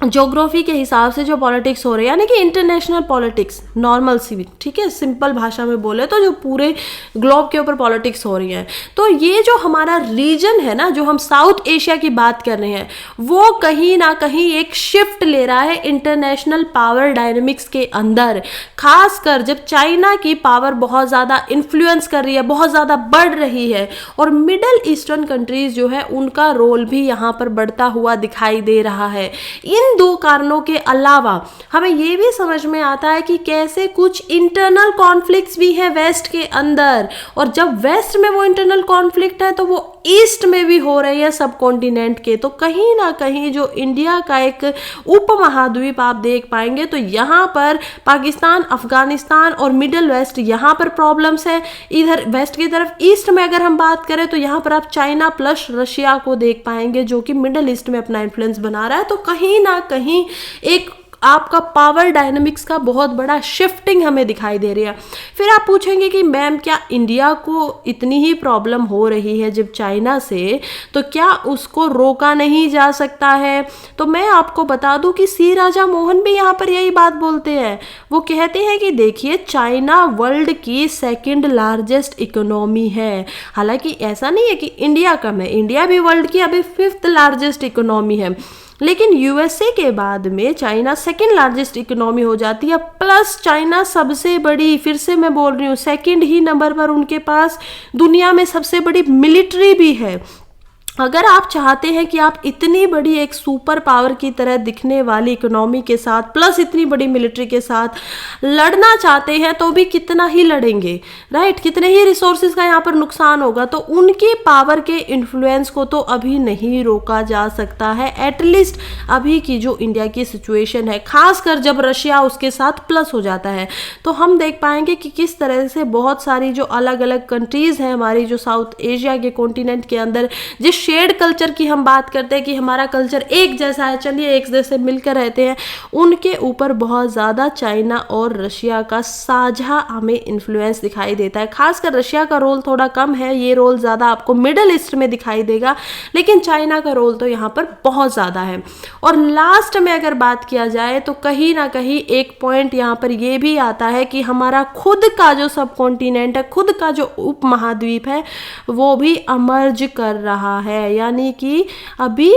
ज्योग्राफी के हिसाब से जो पॉलिटिक्स हो रही है, यानी कि इंटरनेशनल पॉलिटिक्स, नॉर्मल सी भी, ठीक है, सिंपल भाषा में बोले तो जो पूरे ग्लोब के ऊपर पॉलिटिक्स हो रही है। तो ये जो हमारा रीजन है ना, जो हम साउथ एशिया की बात कर रहे हैं, वो कहीं ना कहीं एक शिफ्ट ले रहा है इंटरनेशनल पावर डायनेमिक्स के अंदर। खासकर जब चाइना की पावर बहुत ज़्यादा इन्फ्लुएंस कर रही है, बहुत ज़्यादा बढ़ रही है, और मिडल ईस्टर्न कंट्रीज जो है उनका रोल भी यहाँ पर बढ़ता हुआ दिखाई दे रहा है। इन 2 कारणों के अलावा हमें यह भी समझ में आता है कि कैसे कुछ इंटरनल कॉन्फ्लिक्ट्स भी हैं वेस्ट के अंदर, और जब वेस्ट में वो इंटरनल कॉन्फ्लिक्ट है तो वो ईस्ट में भी हो रही है सब कॉन्टिनेंट के। तो कहीं ना कहीं जो इंडिया का एक उपमहाद्वीप आप देख पाएंगे, तो यहाँ पर पाकिस्तान, अफगानिस्तान और मिडल वेस्ट, यहाँ पर प्रॉब्लम्स है। इधर वेस्ट की तरफ ईस्ट में अगर हम बात करें तो यहाँ पर आप चाइना प्लस रशिया को देख पाएंगे, जो कि मिडल ईस्ट में अपना इन्फ्लुएंस बना रहा है। तो कहीं ना कहीं एक आपका पावर डायनामिक्स का बहुत बड़ा शिफ्टिंग हमें दिखाई दे रही है। फिर आप पूछेंगे कि मैम, क्या इंडिया को इतनी ही प्रॉब्लम हो रही है जब चाइना से, तो क्या उसको रोका नहीं जा सकता है? तो मैं आपको बता दूं कि सी राजा मोहन भी यहाँ पर यही बात बोलते हैं। वो कहते हैं कि देखिए, चाइना वर्ल्ड की 2nd लार्जेस्ट इकोनॉमी है। हालांकि ऐसा नहीं है कि इंडिया कम है, इंडिया भी वर्ल्ड की अभी 5th लार्जेस्ट इकोनॉमी है, लेकिन यूएसए के बाद में चाइना 2nd लार्जेस्ट इकोनॉमी हो जाती है। प्लस चाइना सबसे बड़ी, फिर से मैं बोल रही हूँ, 2nd ही नंबर पर उनके पास दुनिया में सबसे बड़ी मिलिट्री भी है। अगर आप चाहते हैं कि आप इतनी बड़ी एक सुपर पावर की तरह दिखने वाली इकोनॉमी के साथ प्लस इतनी बड़ी मिलिट्री के साथ लड़ना चाहते हैं तो भी कितना ही लड़ेंगे, राइट, कितने ही रिसोर्सेज का यहाँ पर नुकसान होगा। तो उनकी पावर के इन्फ्लुएंस को तो अभी नहीं रोका जा सकता है, एटलीस्ट अभी की जो इंडिया की सिचुएशन है, खासकर जब रशिया उसके साथ प्लस हो जाता है तो हम देख पाएंगे कि किस तरह से बहुत सारी जो अलग अलग कंट्रीज हैं हमारी जो साउथ एशिया के कॉन्टिनेंट के अंदर, जिस शेयर्ड कल्चर की हम बात करते हैं कि हमारा कल्चर एक जैसा है, चलिए एक जैसे मिलकर रहते हैं, उनके ऊपर बहुत ज़्यादा चाइना और रशिया का साझा हमें इन्फ्लुएंस दिखाई देता है। खासकर रशिया का रोल थोड़ा कम है, ये रोल ज़्यादा आपको मिडल ईस्ट में दिखाई देगा, लेकिन चाइना का रोल तो यहाँ पर बहुत ज़्यादा है। और लास्ट में अगर बात किया जाए तो कहीं ना कहीं एक पॉइंट यहाँ पर ये भी आता है कि हमारा खुद का जो सब कॉन्टिनेंट है, खुद का जो उप महाद्वीप है, वो भी अमर्ज कर रहा है, यानी कि अभी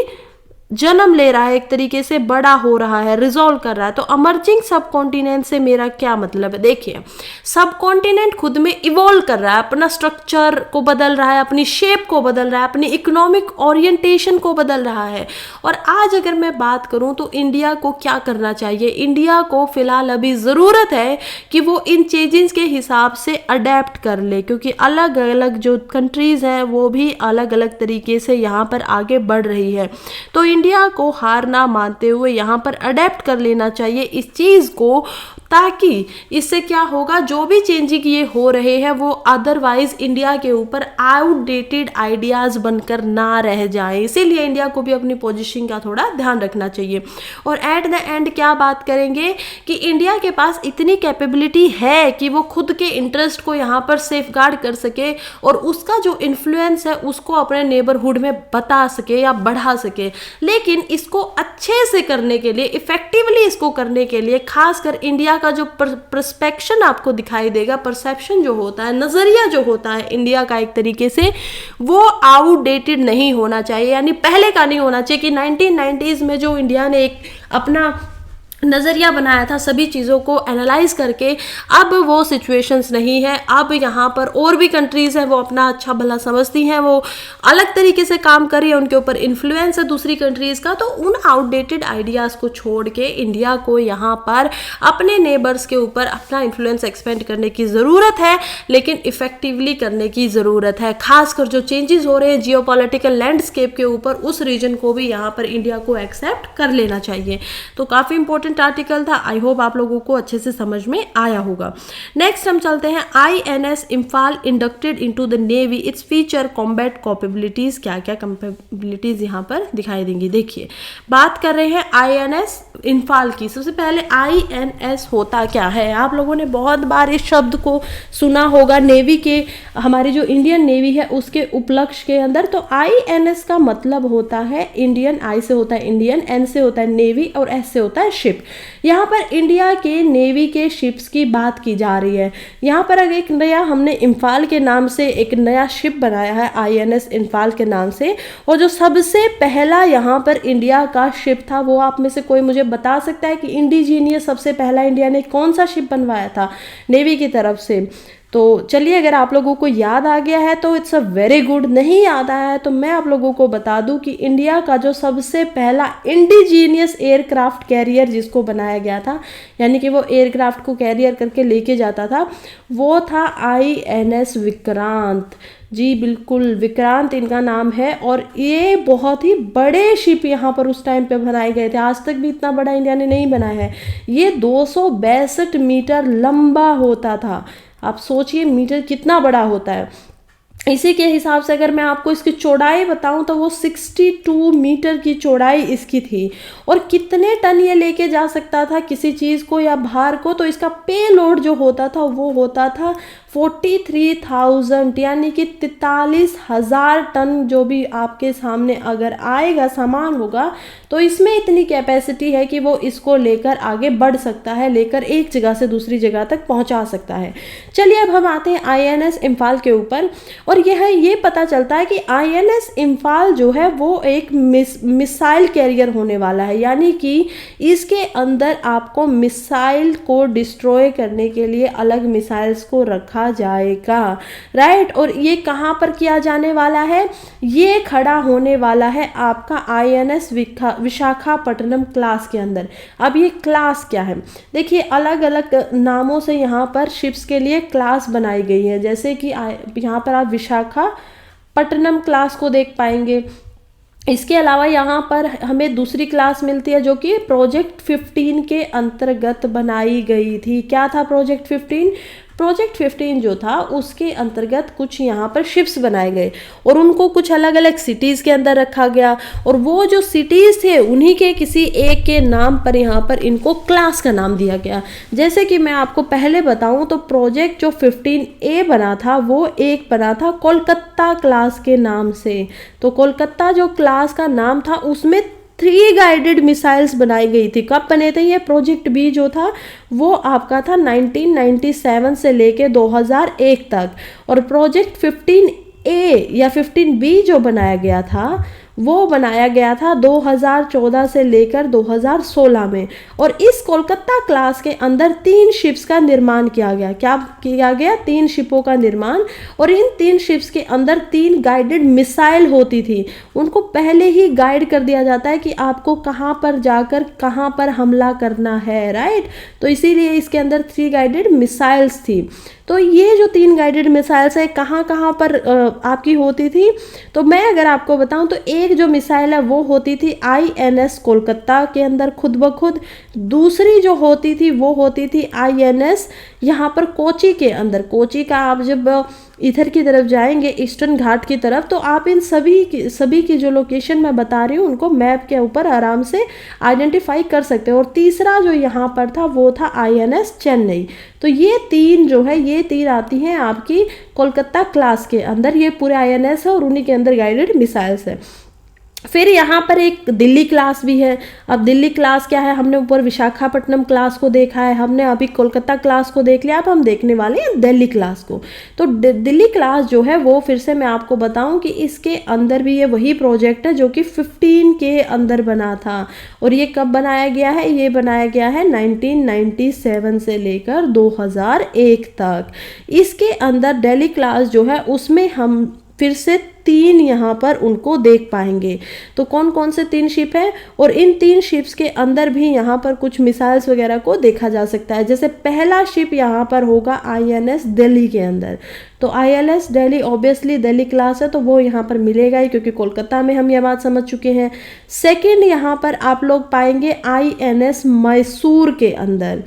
जन्म ले रहा है, एक तरीके से बड़ा हो रहा है, रिजॉल्व कर रहा है। तो अमर्जिंग सब कॉन्टिनेंट से मेरा क्या मतलब है, देखिए सब कॉन्टिनेंट खुद में इवॉल्व कर रहा है, अपना स्ट्रक्चर को बदल रहा है, अपनी शेप को बदल रहा है, अपनी इकोनॉमिक ओरिएंटेशन को बदल रहा है। और आज अगर मैं बात करूं तो इंडिया को क्या करना चाहिए, इंडिया को फिलहाल अभी ज़रूरत है कि वो इन चेंजेस के हिसाब से अडेप्ट कर ले, क्योंकि अलग अलग जो कंट्रीज़ हैं वो भी अलग अलग तरीके से यहाँ पर आगे बढ़ रही है। तो इंडिया को हार ना मानते हुए यहाँ पर अडेप्ट कर लेना चाहिए इस चीज़ को, ताकि इससे क्या होगा, जो भी चेंजिंग ये हो रहे हैं वो अदरवाइज इंडिया के ऊपर आउटडेटेड आइडियाज़ बनकर ना रह जाए। इसीलिए इंडिया को भी अपनी पोजीशन का थोड़ा ध्यान रखना चाहिए। और एट द एंड क्या बात करेंगे कि इंडिया के पास इतनी कैपेबिलिटी है कि वो खुद के इंटरेस्ट को यहाँ पर सेफगार्ड कर सके और उसका जो इन्फ्लुएंस है उसको अपने नेबरहुड में बता सके या बढ़ा सके। लेकिन इसको अच्छे से करने के लिए, इफेक्टिवली इसको करने के लिए, खासकर इंडिया का जो परस्पेक्शन आपको दिखाई देगा, परसेप्शन जो होता है, नजरिया जो होता है इंडिया का, एक तरीके से वो आउटडेटेड नहीं होना चाहिए, यानी पहले का नहीं होना चाहिए कि 1990s में जो इंडिया ने एक अपना नज़रिया बनाया था सभी चीज़ों को एनालाइज करके, अब वो सिचुएशंस नहीं है। अब यहाँ पर और भी कंट्रीज़ हैं वो अपना अच्छा भला समझती हैं, वो अलग तरीके से काम कर रही है, उनके ऊपर इन्फ्लुएंस है दूसरी कंट्रीज़ का। तो उन आउटडेटेड आइडियाज़ को छोड़ के इंडिया को यहाँ पर अपने नेबर्स के ऊपर अपना इन्फ्लुएंस एक्सपेंड करने की ज़रूरत है, लेकिन इफेक्टिवली करने की ज़रूरत है। खासकर जो चेंजेस हो रहे हैं जियोपॉलिटिकल लैंडस्केप के ऊपर, उस रीजन को भी यहाँ पर इंडिया को एक्सेप्ट कर लेना चाहिए। तो काफ़ी इंपॉर्टेंट आर्टिकल था, आई होप आप लोगों को अच्छे से समझ में आया होगा। नेक्स्ट हम चलते हैं, INS Imphal inducted into the navy, its feature combat capabilities. क्या क्या कैपेबिलिटीज यहाँ पर दिखाई देंगी, देखिए बात कर रहे हैं INS इम्फाल की। सबसे पहले INS होता क्या है, आप लोगों ने बहुत बार इस शब्द को सुना होगा नेवी के, हमारी जो इंडियन नेवी है उसके उपलक्ष्य के अंदर। तो INS का मतलब होता है इंडियन, I से होता है इंडियन, N से होता है नेवी और S से होता है शिप। यहाँ पर इंडिया के नेवी के शिप्स की बात की जा रही है। यहाँ पर अगर एक नया हमने इम्फाल के नाम से एक नया शिप बनाया है INS इम्फाल के नाम से, और जो सबसे पहला यहाँ पर इंडिया का शिप था, वो आप में से कोई मुझे बता सकता है कि इंडिजीनियस सबसे पहला इंडिया ने कौन सा शिप बनवाया था नेवी की तरफ से? तो चलिए, अगर आप लोगों को याद आ गया है तो इट्स अ वेरी गुड, नहीं याद आया है तो मैं आप लोगों को बता दूं कि इंडिया का जो सबसे पहला इंडिजीनियस एयरक्राफ्ट कैरियर जिसको बनाया गया था, यानी कि वो एयरक्राफ्ट को कैरियर करके लेके जाता था, वो था INS विक्रांत। जी बिल्कुल, विक्रांत इनका नाम है। और ये बहुत ही बड़े शिप यहाँ पर उस टाइम पे बनाए गए थे, आज तक भी इतना बड़ा इंडिया ने नहीं बनाया है। ये 262 मीटर लंबा होता था, आप सोचिए मीटर कितना बड़ा होता है। इसी के हिसाब से अगर मैं आपको इसकी चौड़ाई बताऊं तो वो 62 मीटर की चौड़ाई इसकी थी। और कितने टन ये लेके जा सकता था किसी चीज़ को या भार को, तो इसका पे लोड जो होता था वो होता था 43,000, यानी कि 43,000 टन जो भी आपके सामने अगर आएगा सामान होगा, तो इसमें इतनी कैपेसिटी है कि वो इसको लेकर आगे बढ़ सकता है, लेकर एक जगह से दूसरी जगह तक पहुंचा सकता है। चलिए अब हम आते हैं INS इम्फाल के ऊपर, और ये पता चलता है कि INS इम्फाल जो है वो एक मिसाइल कैरियर होने वाला है, यानी कि इसके अंदर आपको मिसाइल को डिस्ट्रॉय करने के लिए अलग मिसाइल्स को रखा रखा जाएगा, राइट। और ये कहाँ पर किया जाने वाला है, ये खड़ा होने वाला है आपका INS विशाखापट्टनम क्लास के अंदर। अब ये क्लास क्या है, देखिए अलग अलग नामों से यहाँ पर शिप्स के लिए क्लास बनाई गई है, जैसे कि यहाँ पर आप विशाखापट्टनम क्लास को देख पाएंगे। इसके अलावा यहाँ पर हमें दूसरी क्लास मिलती है जो कि प्रोजेक्ट 15 के अंतर्गत बनाई गई थी। क्या था प्रोजेक्ट 15? प्रोजेक्ट 15 जो था उसके अंतर्गत कुछ यहाँ पर शिप्स बनाए गए और उनको कुछ अलग अलग सिटीज़ के अंदर रखा गया, और वो जो सिटीज़ थे उन्हीं के किसी एक के नाम पर यहाँ पर इनको क्लास का नाम दिया गया। जैसे कि मैं आपको पहले बताऊँ तो प्रोजेक्ट जो 15A बना था वो एक बना था कोलकाता क्लास के नाम से। तो कोलकाता जो क्लास का नाम था उसमें 3 गाइडेड मिसाइल्स बनाई गई थी। कब बने थे ये? प्रोजेक्ट बी जो था वो आपका था 1997 से लेके 2001 तक, और प्रोजेक्ट 15A या 15B जो बनाया गया था वो बनाया गया था 2014 से लेकर 2016 में। और इस कोलकाता क्लास के अंदर 3 शिप्स का निर्माण किया गया। क्या किया गया? 3 शिपों का निर्माण, और इन 3 शिप्स के अंदर 3 गाइडेड मिसाइल होती थी। उनको पहले ही गाइड कर दिया जाता है कि आपको कहाँ पर जाकर कहाँ पर हमला करना है, राइट। तो इसीलिए इसके अंदर 3 गाइडेड मिसाइल्स थी। तो ये जो 3 गाइडेड मिसाइल्स है कहाँ कहाँ पर आपकी होती थी, तो मैं अगर आपको बताऊं तो एक जो मिसाइल है वो होती थी INS कोलकाता के अंदर खुद ब खुद। दूसरी जो होती थी वो होती थी INS यहाँ पर कोची के अंदर। कोची का आप जब इधर की तरफ जाएंगे ईस्टर्न घाट की तरफ तो आप इन सभी की जो लोकेशन मैं बता रही हूँ उनको मैप के ऊपर आराम से आइडेंटिफाई कर सकते हो। और तीसरा जो यहाँ पर था वो था INS चेन्नई। तो ये 3 जो है ये 3 आती हैं आपकी कोलकाता क्लास के अंदर। ये पूरे INS है और उन्हीं के अंदर गाइडेड मिसाइल्स है। फिर यहाँ पर एक दिल्ली क्लास भी है। अब दिल्ली क्लास क्या है, हमने ऊपर विशाखापट्टनम क्लास को देखा है, हमने अभी कोलकाता क्लास को देख लिया, अब हम देखने वाले हैं दिल्ली क्लास को। तो दिल्ली क्लास जो है वो फिर से मैं आपको बताऊं कि इसके अंदर भी ये वही प्रोजेक्ट है जो कि 15 के अंदर बना था। और ये कब बनाया गया है? ये बनाया गया है 1997 से लेकर 2001 तक। इसके अंदर दिल्ली क्लास जो है उसमें हम फिर से 3 यहाँ पर उनको देख पाएंगे। तो कौन कौन से 3 शिप है, और इन 3 शिप्स के अंदर भी यहाँ पर कुछ मिसाइल्स वगैरह को देखा जा सकता है। जैसे पहला शिप यहाँ पर होगा INS दिल्ली के अंदर। तो INS Delhi obviously Delhi class है तो वो यहाँ पर मिलेगा ही, क्योंकि कोलकाता में हम ये बात समझ चुके हैं। सेकेंड यहाँ पर आप लोग पाएंगे INS मैसूर के अंदर।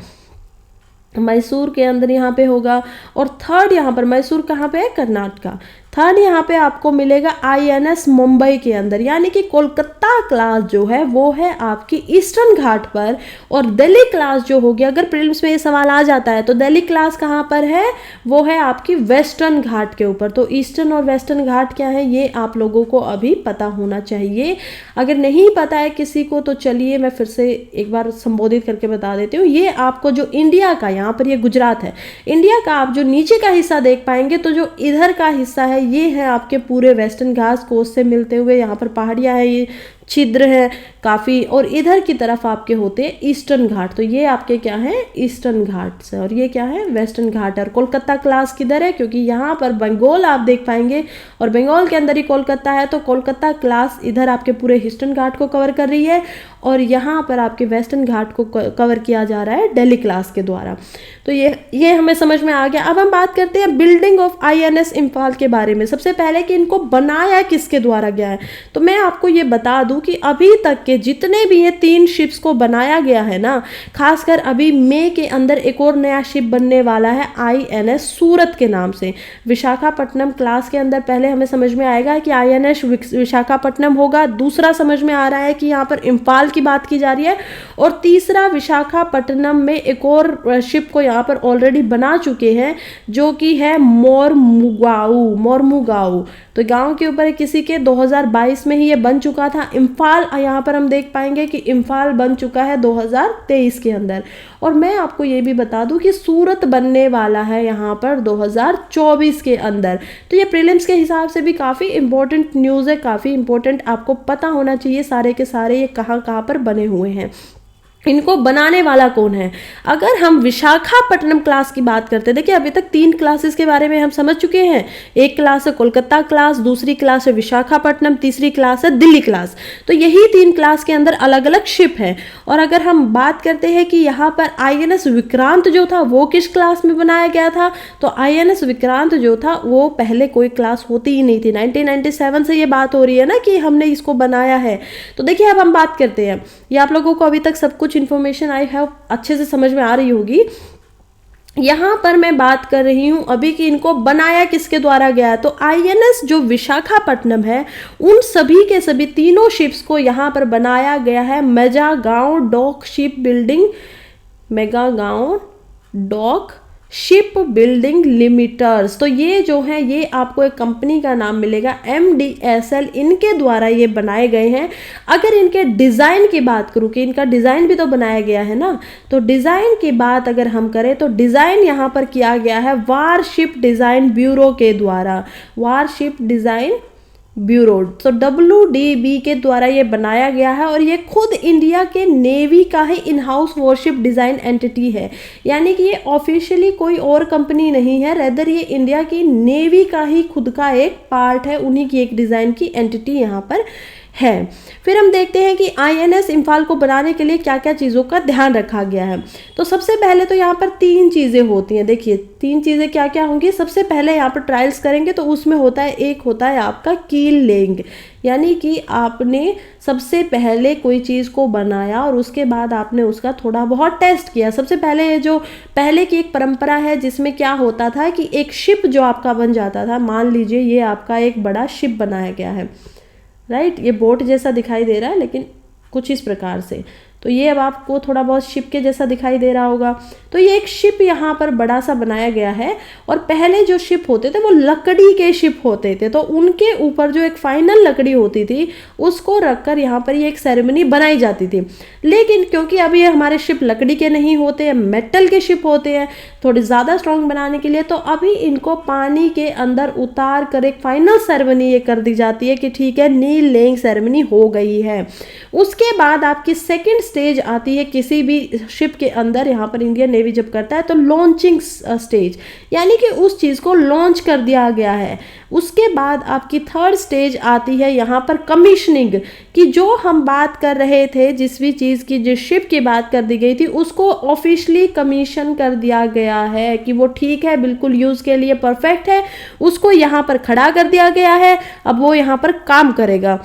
मैसूर के अंदर यहाँ पे होगा। और थर्ड यहाँ पर मैसूर कहाँ पे है? कर्नाटका। थर्ड यहाँ पे आपको मिलेगा INS मुंबई के अंदर। यानी कि कोलकाता क्लास जो है वो है आपकी ईस्टर्न घाट पर, और दिल्ली क्लास जो होगी, अगर प्रीलिम्स में ये सवाल आ जाता है तो दिल्ली क्लास कहाँ पर है? वो है आपकी वेस्टर्न घाट के ऊपर। तो ईस्टर्न और वेस्टर्न घाट क्या है ये आप लोगों को अभी पता होना चाहिए। अगर नहीं पता है किसी को तो चलिए मैं फिर से एक बार संबोधित करके बता देती हूँ। ये आपको जो इंडिया का, यहाँ पर ये गुजरात है, इंडिया का आप जो नीचे का हिस्सा देख पाएंगे तो जो इधर का हिस्सा है ये है आपके पूरे वेस्टर्न घाट कोस्ट से मिलते हुए, यहाँ पर पहाड़ियाँ है, ये छिद्र है काफ़ी, और इधर की तरफ आपके होते हैं ईस्टर्न घाट। तो ये आपके क्या है? ईस्टर्न घाट से, और ये क्या है? वेस्टर्न घाट। और कोलकाता क्लास किधर है? क्योंकि यहाँ पर बंगाल आप देख पाएंगे और बंगाल के अंदर ही कोलकाता है, तो कोलकाता क्लास इधर आपके पूरे ईस्टर्न घाट को कवर कर रही है, और यहाँ पर आपके वेस्टर्न घाट को कवर किया जा रहा है दिल्ली क्लास के द्वारा। तो ये हमें समझ में आ गया। अब हम बात करते हैं बिल्डिंग ऑफ INS इम्फाल के बारे में। सबसे पहले कि इनको बनाया किसके द्वारा गया है, तो मैं आपको ये बता दूं कि अभी तक के जितने भी ये 3 शिप्स को बनाया गया है ना, खासकर अभी मई के अंदर एक और नया शिप बनने वाला है INS सूरत के नाम से। विशाखापट्टनम क्लास के अंदर पहले हमें समझ में आएगा कि INS विशाखापट्टनम होगा, दूसरा समझ में आ रहा है कि यहाँ पर इम्फाल की बात की जा रही है, और तीसरा विशाखापट्टनम में एक और शिप को यहाँ पर ऑलरेडी बना चुके हैं जो कि है मोरमुगाओ। तो गांव के ऊपर किसी के 2022 में ही ये बन चुका था। इम्फाल यहाँ पर हम देख पाएंगे कि इम्फाल बन चुका है 2023 के अंदर। और मैं आपको ये भी बता दूं कि सूरत बनने वाला है यहाँ पर 2024 के अंदर। तो ये प्रीलिम्स के हिसाब से भी काफ़ी इंपॉर्टेंट न्यूज़ है, काफ़ी इंपॉर्टेंट, आपको पता होना चाहिए सारे के सारे ये कहाँ कहाँ पर बने हुए हैं। इनको बनाने वाला कौन है। अगर हम विशाखापट्टनम क्लास की बात करते हैं, देखिए अभी तक 3 क्लासेस के बारे में हम समझ चुके हैं। एक क्लास है कोलकाता क्लास, दूसरी क्लास है विशाखापट्टनम, तीसरी क्लास है दिल्ली क्लास। तो यही 3 क्लास के अंदर अलग अलग शिप है। और अगर हम बात करते हैं कि यहाँ पर INS विक्रांत जो था वो किस क्लास में बनाया गया था, तो INS विक्रांत जो था वो पहले कोई क्लास होती ही नहीं थी। 1997 से ये बात हो रही है ना कि हमने इसको बनाया है। तो देखिए अब हम बात करते हैं, ये आप लोगों को अभी तक सब कुछ इन्फॉर्मेशन आई है अच्छे से समझ में आ रही होगी। यहाँ पर मैं बात कर रही हूँ अभी कि इनको बनाया किसके द्वारा गया है। तो INS जो विशाखापट्टनम है उन सभी के सभी तीनों शिप्स को यहाँ पर बनाया गया है Mazagaon dock shipbuilding, Mazagaon dock shipbuilding limited. तो ये जो है ये आपको एक कंपनी का नाम मिलेगा MDSL, इनके द्वारा ये बनाए गए हैं। अगर इनके डिज़ाइन की बात करूँ कि इनका डिज़ाइन भी तो बनाया गया है ना, तो डिज़ाइन की बात अगर हम करें तो डिज़ाइन यहाँ पर किया गया है वारशिप डिज़ाइन ब्यूरो के द्वारा, वारशिप डिज़ाइन ब्यूरो। तो WDB के द्वारा ये बनाया गया है और ये खुद इंडिया के नेवी का ही in house warship design entity है। यानी कि ये ऑफिशियली कोई और कंपनी नहीं है, रेदर ये इंडिया की नेवी का ही खुद का एक पार्ट है, उन्हीं की एक डिज़ाइन की एंटिटी यहाँ पर है। फिर हम देखते हैं कि INS इम्फाल को बनाने के लिए क्या क्या चीज़ों का ध्यान रखा गया है। तो सबसे पहले तो यहाँ पर 3 चीज़ें होती हैं। देखिए 3 चीज़ें क्या क्या होंगी। सबसे पहले यहाँ पर ट्रायल्स करेंगे तो उसमें होता है, एक होता है आपका कील लेंग, यानी कि आपने सबसे पहले कोई चीज़ को बनाया और उसके बाद आपने उसका थोड़ा बहुत टेस्ट किया। सबसे पहले जो पहले की एक परंपरा है जिसमें क्या होता था कि एक शिप जो आपका बन जाता था, मान लीजिए ये आपका एक बड़ा शिप बनाया गया है, राइट, ये बोट जैसा दिखाई दे रहा है लेकिन कुछ इस प्रकार से। तो ये अब आपको थोड़ा बहुत शिप के जैसा दिखाई दे रहा होगा। तो ये एक शिप यहाँ पर बड़ा सा बनाया गया है और पहले जो शिप होते थे वो लकड़ी के शिप होते थे, तो उनके ऊपर जो एक फाइनल लकड़ी होती थी उसको रखकर यहाँ पर ये एक सेरेमनी बनाई जाती थी। लेकिन क्योंकि अब ये हमारे शिप लकड़ी के नहीं होते हैं, मेटल के शिप होते हैं थोड़े ज़्यादा स्ट्रॉन्ग बनाने के लिए, तो अभी इनको पानी के अंदर उतार कर एक फाइनल सेरेमनी ये कर दी जाती है कि ठीक है नील लेइंग सेरेमनी हो गई है। उसके बाद आपकी सेकेंड स्टेज आती है किसी भी शिप के अंदर, यहाँ पर इंडियन नेवी जब करता है तो लॉन्चिंग स्टेज, यानी कि उस चीज़ को लॉन्च कर दिया गया है। उसके बाद आपकी थर्ड स्टेज आती है यहाँ पर कमीशनिंग, कि जो हम बात कर रहे थे जिस भी चीज़ की, जिस शिप की बात कर दी गई थी उसको ऑफिशियली कमीशन कर दिया गया है कि वो ठीक है, बिल्कुल यूज़ के लिए परफेक्ट है, उसको यहाँ पर खड़ा कर दिया गया है, अब वो यहाँ पर काम करेगा।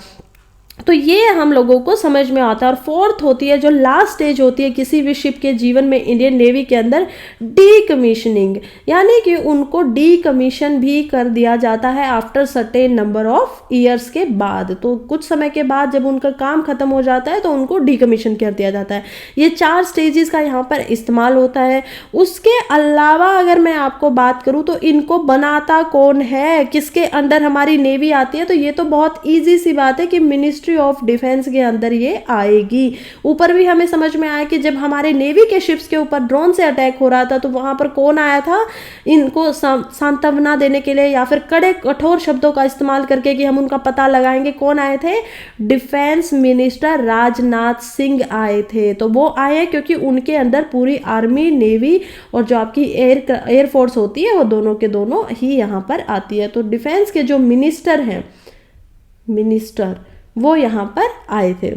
तो ये हम लोगों को समझ में आता है। और फोर्थ होती है जो लास्ट स्टेज होती है किसी भी शिप के जीवन में इंडियन नेवी के अंदर, डीकमीशनिंग, यानी कि उनको डीकमीशन भी कर दिया जाता है after certain number of years के बाद। तो कुछ समय के बाद जब उनका काम खत्म हो जाता है तो उनको डीकमीशन कर दिया जाता है। ये 4 स्टेजेस का यहाँ पर इस्तेमाल होता है। उसके अलावा अगर मैं आपको बात करूँ तो इनको बनाता कौन है, किसके अंडर हमारी नेवी आती है, तो ये तो बहुत ईजी सी बात है कि मिनिस्ट्री ऑफ डिफेंस के अंदर ये आएगी। ऊपर भी हमें समझ में आया कि जब हमारे नेवी के शिप्स के ऊपर ड्रोन से अटैक हो रहा था तो वहां पर कौन आया था इनको सांत्वना देने के लिए या फिर कड़े कठोर शब्दों का इस्तेमाल करके कि हम उनका पता लगाएंगे, कौन आए थे, डिफेंस मिनिस्टर राजनाथ सिंह आए थे। तो वो आए क्योंकि उनके अंदर पूरी आर्मी, नेवी और जो आपकी एयरफोर्स होती है वो दोनों के दोनों ही यहाँ पर आती है। तो डिफेंस के जो मिनिस्टर हैं, मिनिस्टर, वो यहाँ पर आए थे।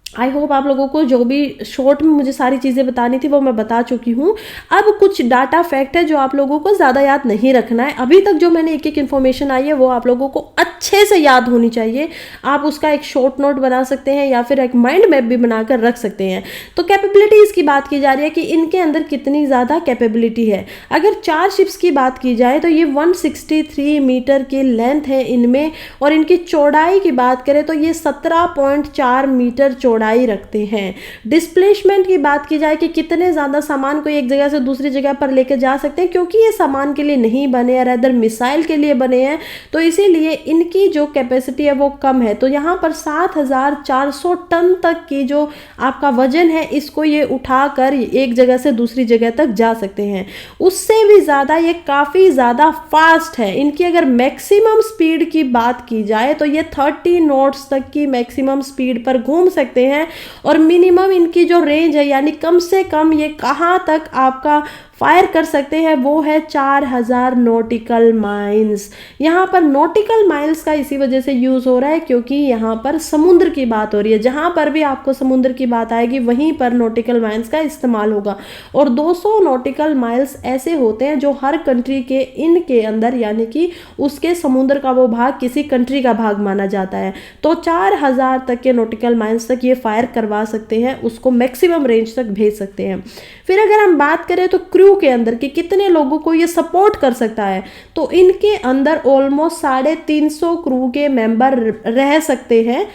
आई होप आप लोगों को जो भी शॉर्ट में मुझे सारी चीज़ें बतानी थी वो मैं बता चुकी हूँ। अब कुछ डाटा फैक्ट है जो आप लोगों को ज़्यादा याद नहीं रखना है। अभी तक जो मैंने एक एक इन्फॉर्मेशन आई है वो आप लोगों को अच्छे से याद होनी चाहिए। आप उसका एक शॉर्ट नोट बना सकते हैं या फिर एक माइंड मैप भी बनाकर रख सकते हैं। तो कैपेबिलिटीज़ की बात की जा रही है कि इनके अंदर कितनी ज़्यादा कैपेबिलिटी है। अगर 4 शिप्स की बात की जाए तो ये 163 मीटर की लेंथ है इनमें, और इनकी चौड़ाई की बात करें तो ये 17.4 मीटर चौड़ाई रखते हैं। डिस्प्लेसमेंट की बात की जाए कि कितने ज़्यादा सामान को एक जगह से दूसरी जगह पर लेकर जा सकते हैं, क्योंकि ये सामान के लिए नहीं बने हैं, रेदर मिसाइल के लिए बने हैं, तो इसीलिए इनकी जो कैपेसिटी है वो कम है। तो यहाँ पर 7400 टन तक की जो आपका वजन है इसको ये उठाकर एक जगह से दूसरी जगह तक जा सकते हैं। उससे भी ज़्यादा ये काफ़ी ज़्यादा फास्ट है। इनकी अगर मैक्सिमम स्पीड की बात की जाए तो ये 30 नॉट्स तक की मैक्सिमम स्पीड पर घूम सकते सकते हैं। और मिनिमम इनकी जो रेंज है, यानी कम से कम ये कहाँ तक आपका फायर कर सकते हैं, वो है 4000 नॉटिकल माइल्स। यहाँ पर नॉटिकल माइल्स का इसी वजह से यूज़ हो रहा है क्योंकि यहाँ पर समुद्र की बात हो रही है। जहाँ पर भी आपको समुद्र की बात आएगी वहीं पर नॉटिकल माइल्स का इस्तेमाल होगा। और 200 नॉटिकल माइल्स ऐसे होते हैं जो हर कंट्री के इनके अंदर, यानी कि उसके समुद्र का वो भाग किसी कंट्री का भाग माना जाता है। तो 4000 तक के नॉटिकल माइल्स तक ये फायर करवा सकते हैं, उसको मैक्सिमम रेंज तक भेज सकते हैं। फिर अगर हम बात करें तो क्रू के अंदर कि कितने लोगों को ये सपोर्ट कर सकता है, तो इनके अंदर ऑलमोस्ट 350 क्रू के मेंबर रह सकते हैं।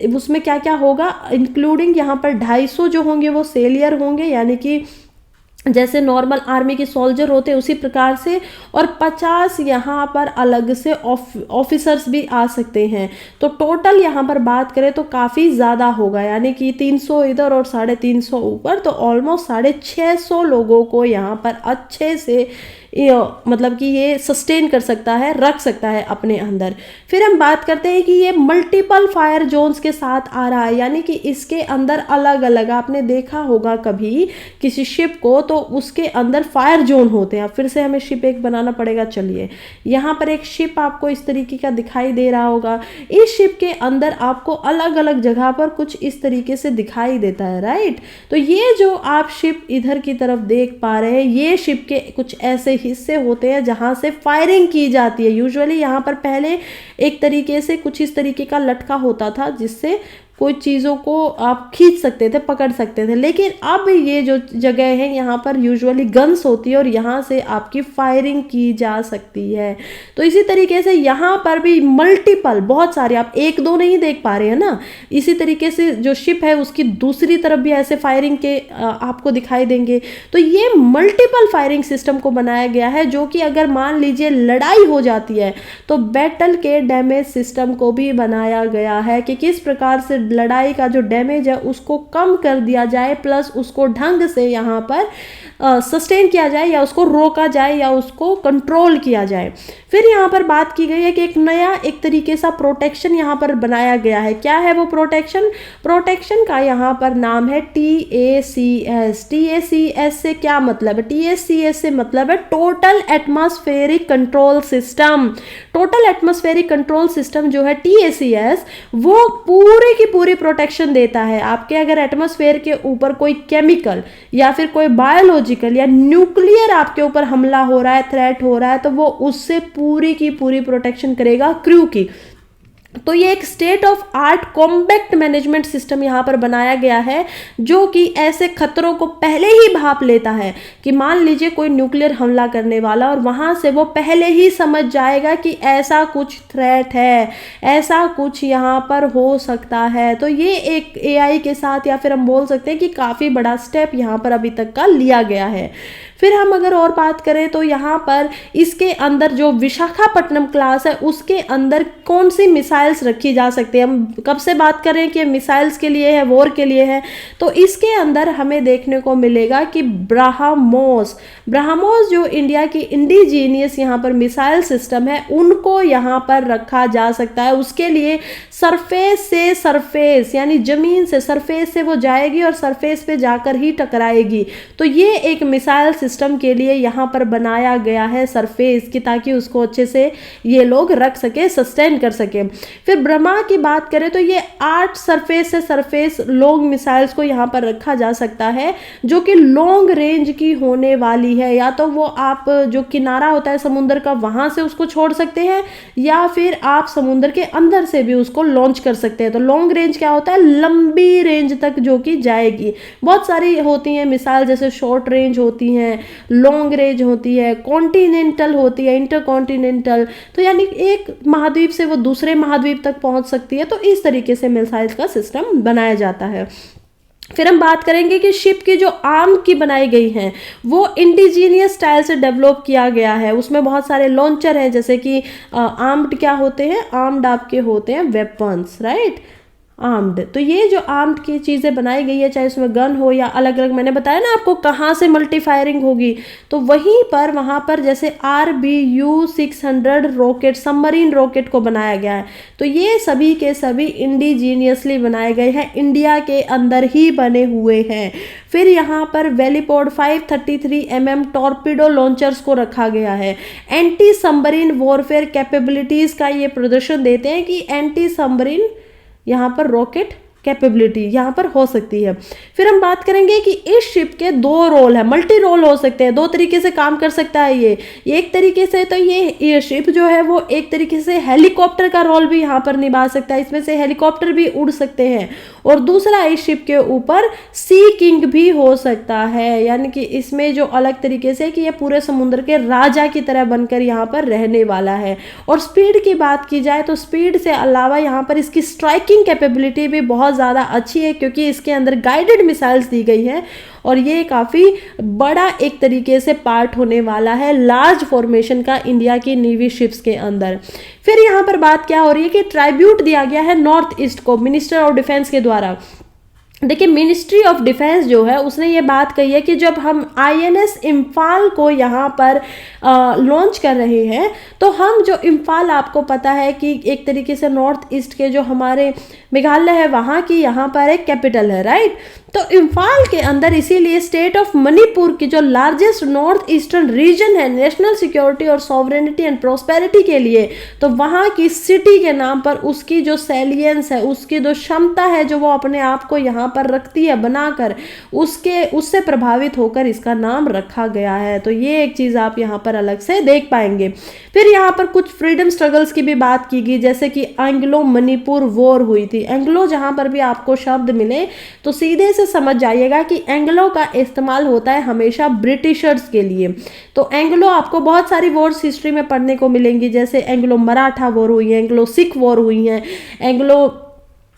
उसमें क्या क्या होगा, इंक्लूडिंग यहाँ पर 250 जो होंगे वो सेलियर होंगे, यानी कि जैसे नॉर्मल आर्मी के सोल्जर होते हैं उसी प्रकार से, और 50 यहाँ पर अलग से ऑफिसर्स भी आ सकते हैं। तो टोटल यहाँ पर बात करें तो काफ़ी ज़्यादा होगा, यानी कि 300 इधर और 350 ऊपर, तो ऑलमोस्ट 650 लोगों को यहाँ पर अच्छे से मतलब कि ये सस्टेन कर सकता है, रख सकता है अपने अंदर। फिर हम बात करते हैं कि ये मल्टीपल फायर जोन्स के साथ आ रहा है, यानी कि इसके अंदर अलग अलग, आपने देखा होगा कभी किसी शिप को तो उसके अंदर फायर जोन होते हैं। फिर से हमें शिप एक बनाना पड़ेगा। चलिए, यहाँ पर एक शिप आपको इस तरीके का दिखाई दे रहा होगा। इस शिप के अंदर आपको अलग अलग जगह पर कुछ इस तरीके से दिखाई देता है, राइट। तो ये जो आप शिप इधर की तरफ देख पा रहे हैं, ये शिप के कुछ ऐसे हिस्से होते हैं जहां से फायरिंग की जाती है। यूजुअली यहाँ पर पहले एक तरीके से कुछ इस तरीके का लटका होता था जिससे कोई चीज़ों को आप खींच सकते थे, पकड़ सकते थे, लेकिन अब ये जो जगह है यहाँ पर यूजुअली गन्स होती है और यहाँ से आपकी फायरिंग की जा सकती है। तो इसी तरीके से यहाँ पर भी मल्टीपल, बहुत सारे, आप एक दो नहीं देख पा रहे हैं ना। इसी तरीके से जो शिप है उसकी दूसरी तरफ भी ऐसे फायरिंग के आपको दिखाई देंगे। तो ये मल्टीपल फायरिंग सिस्टम को बनाया गया है, जो कि अगर मान लीजिए लड़ाई हो जाती है तो बैटल के डैमेज सिस्टम को भी बनाया गया है कि किस प्रकार से लड़ाई का जो डैमेज है उसको कम कर दिया जाए, प्लस उसको ढंग से यहाँ पर सस्टेन किया जाए, या उसको रोका जाए, या उसको कंट्रोल किया जाए। फिर यहाँ पर बात की गई है कि एक नया एक तरीके सा प्रोटेक्शन यहाँ पर बनाया गया है। क्या है वो प्रोटेक्शन? प्रोटेक्शन का यहाँ पर नाम है TACS। TACS से क्या मतलब है? TACS से मतलब है total atmospheric control system. Total atmospheric control system जो है TACS, वो पूरी की पूरी प्रोटेक्शन देता है। आपके अगर एटमॉस्फेयर के ऊपर कोई केमिकल या फिर कोई बायोलॉजिकल या न्यूक्लियर आपके ऊपर हमला हो रहा है, थ्रेट हो रहा है, तो वो उससे पूरी की पूरी प्रोटेक्शन करेगा क्रू की। तो ये एक state of art combat management system यहाँ पर बनाया गया है, जो कि ऐसे खतरों को पहले ही भाप लेता है कि मान लीजिए कोई न्यूक्लियर हमला करने वाला, और वहाँ से वो पहले ही समझ जाएगा कि ऐसा कुछ थ्रेट है, ऐसा कुछ यहाँ पर हो सकता है। तो ये एक AI के साथ, या फिर हम बोल सकते हैं कि काफ़ी बड़ा स्टेप यहाँ पर अभी तक का लिया गया है। फिर हम अगर और बात करें तो यहाँ पर इसके अंदर जो विशाखापट्टनम क्लास है उसके अंदर कौन सी मिसाइल्स रखी जा सकती है। हम कब से बात कर रहे हैं कि मिसाइल्स के लिए है, वॉर के लिए है, तो इसके अंदर हमें देखने को मिलेगा कि ब्रह्मोस जो इंडिया की इंडिजीनियस यहाँ पर मिसाइल सिस्टम है, उनको यहाँ पर रखा जा सकता है। उसके लिए सरफेस से सरफेस, यानी जमीन से सरफेस से वो जाएगी और सरफेस पे जाकर ही टकराएगी। तो ये एक मिसाइल सिस्टम के लिए यहाँ पर बनाया गया है सरफेस की, ताकि उसको अच्छे से ये लोग रख सके, सस्टेन कर सके। फिर ब्रह्मा की बात करें तो ये 8 सरफेस से सरफेस लॉन्ग मिसाइल्स को यहाँ पर रखा जा सकता है, जो कि लॉन्ग रेंज की होने वाली है। या तो वो आप जो किनारा होता है समुद्र का, वहां से उसको छोड़ सकते हैं, या फिर आप समुद्र के अंदर से भी उसको लॉन्च कर सकते हैं। तो लॉन्ग रेंज क्या होता है? लंबी रेंज तक जो कि जाएगी। बहुत सारी होती हैं मिसाइल, जैसे शॉर्ट रेंज होती हैं, लॉन्ग रेंज होती है, कॉन्टिनेंटल होती है, इंटरकॉन्टिनेंटल, तो यानी एक महाद्वीप से वो दूसरे महाद्वीप तक पहुंच सकती है। तो इस तरीके से मिसाइल्स का सिस्टम बनाया जाता है। फिर हम बात करेंगे कि शिप की जो आर्म की बनाई गई हैं वो इंडिजीनियस स्टाइल से डेवलप किया गया है। उसमें बहुत सारे लॉन्चर हैं, जैसे कि आर्म्ड क्या होते हैं? आर्म्ड आपके होते हैं वेपन्स, राइट। आर्म्ड। तो ये जो आर्म्ड की चीज़ें बनाई गई है, चाहे उसमें गन हो या अलग अलग, मैंने बताया ना आपको कहाँ से मल्टी फायरिंग होगी, तो वहीं पर वहाँ पर जैसे RBU-600 रॉकेट, सबमरीन रॉकेट को बनाया गया है। तो ये सभी के सभी इंडिजीनियसली बनाए गए हैं, इंडिया के अंदर ही बने हुए हैं। फिर यहाँ पर वेलीपोड 533 टॉर्पीडो लॉन्चर्स को रखा गया है। एंटी सबमरीन वॉरफेयर कैपेबिलिटीज़ का ये प्रदर्शन देते हैं कि एंटी सबमरीन यहाँ पर रॉकेट कैपेबिलिटी यहाँ पर हो सकती है। फिर हम बात करेंगे कि इस शिप के दो रोल है, मल्टी रोल हो सकते हैं, दो तरीके से काम कर सकता है ये। एक तरीके से तो ये शिप जो है वो एक तरीके से हेलीकॉप्टर का रोल भी यहाँ पर निभा सकता है, इसमें से हेलीकॉप्टर भी उड़ सकते हैं। और दूसरा, इस शिप के ऊपर सी किंग भी हो सकता है, यानी कि इसमें जो अलग तरीके से कि ये पूरे समुद्र के राजा की तरह बनकर यहाँ पर रहने वाला है। और स्पीड की बात की जाए तो स्पीड से अलावा यहाँ पर इसकी स्ट्राइकिंग कैपेबिलिटी भी बहुत ज़्यादा अच्छी है, क्योंकि इसके अंदर गाइडेड मिसाइल्स दी गई हैं और ये काफ़ी बड़ा एक तरीके से पार्ट होने वाला है लार्ज फॉर्मेशन का इंडिया की नेवी शिप्स के अंदर। फिर यहाँ पर बात क्या हो रही है कि ट्राइब्यूट दिया गया है नॉर्थ ईस्ट को मिनिस्टर ऑफ डिफेंस के द्वारा। देखिए, मिनिस्ट्री ऑफ डिफेंस जो है उसने ये बात कही है कि जब हम INS इम्फाल को यहाँ पर लॉन्च कर रहे हैं, तो हम जो इम्फाल, आपको पता है कि एक तरीके से नॉर्थ ईस्ट के जो हमारे मेघालय है वहाँ की यहाँ पर एक कैपिटल है, राइट। तो इम्फाल के अंदर इसीलिए स्टेट ऑफ मणिपुर की जो लार्जेस्ट नॉर्थ ईस्टर्न रीजन है नेशनल सिक्योरिटी और सॉवरेनिटी एंड प्रोस्पेरिटी के लिए, तो वहाँ की सिटी के नाम पर उसकी जो सैलियंस है, उसकी जो क्षमता है जो वो अपने आप को यहाँ पर रखती है बनाकर, उससे प्रभावित होकर इसका नाम रखा गया है। तो ये एक चीज़ आप यहाँ पर अलग से देख पाएंगे। फिर यहाँ पर कुछ फ्रीडम स्ट्रगल्स की भी बात की गई, जैसे कि एंग्लो मणिपुर वॉर हुई थी। एंग्लो जहाँ पर भी आपको शब्द मिले तो सीधे से समझ जाइएगा कि एंग्लो का इस्तेमाल होता है हमेशा ब्रिटिशर्स के लिए। तो एंग्लो आपको बहुत सारी वॉर्स हिस्ट्री में पढ़ने को मिलेंगी, जैसे एंग्लो मराठा वॉर हुई है, एंग्लो सिख वॉर हुई है, एंग्लो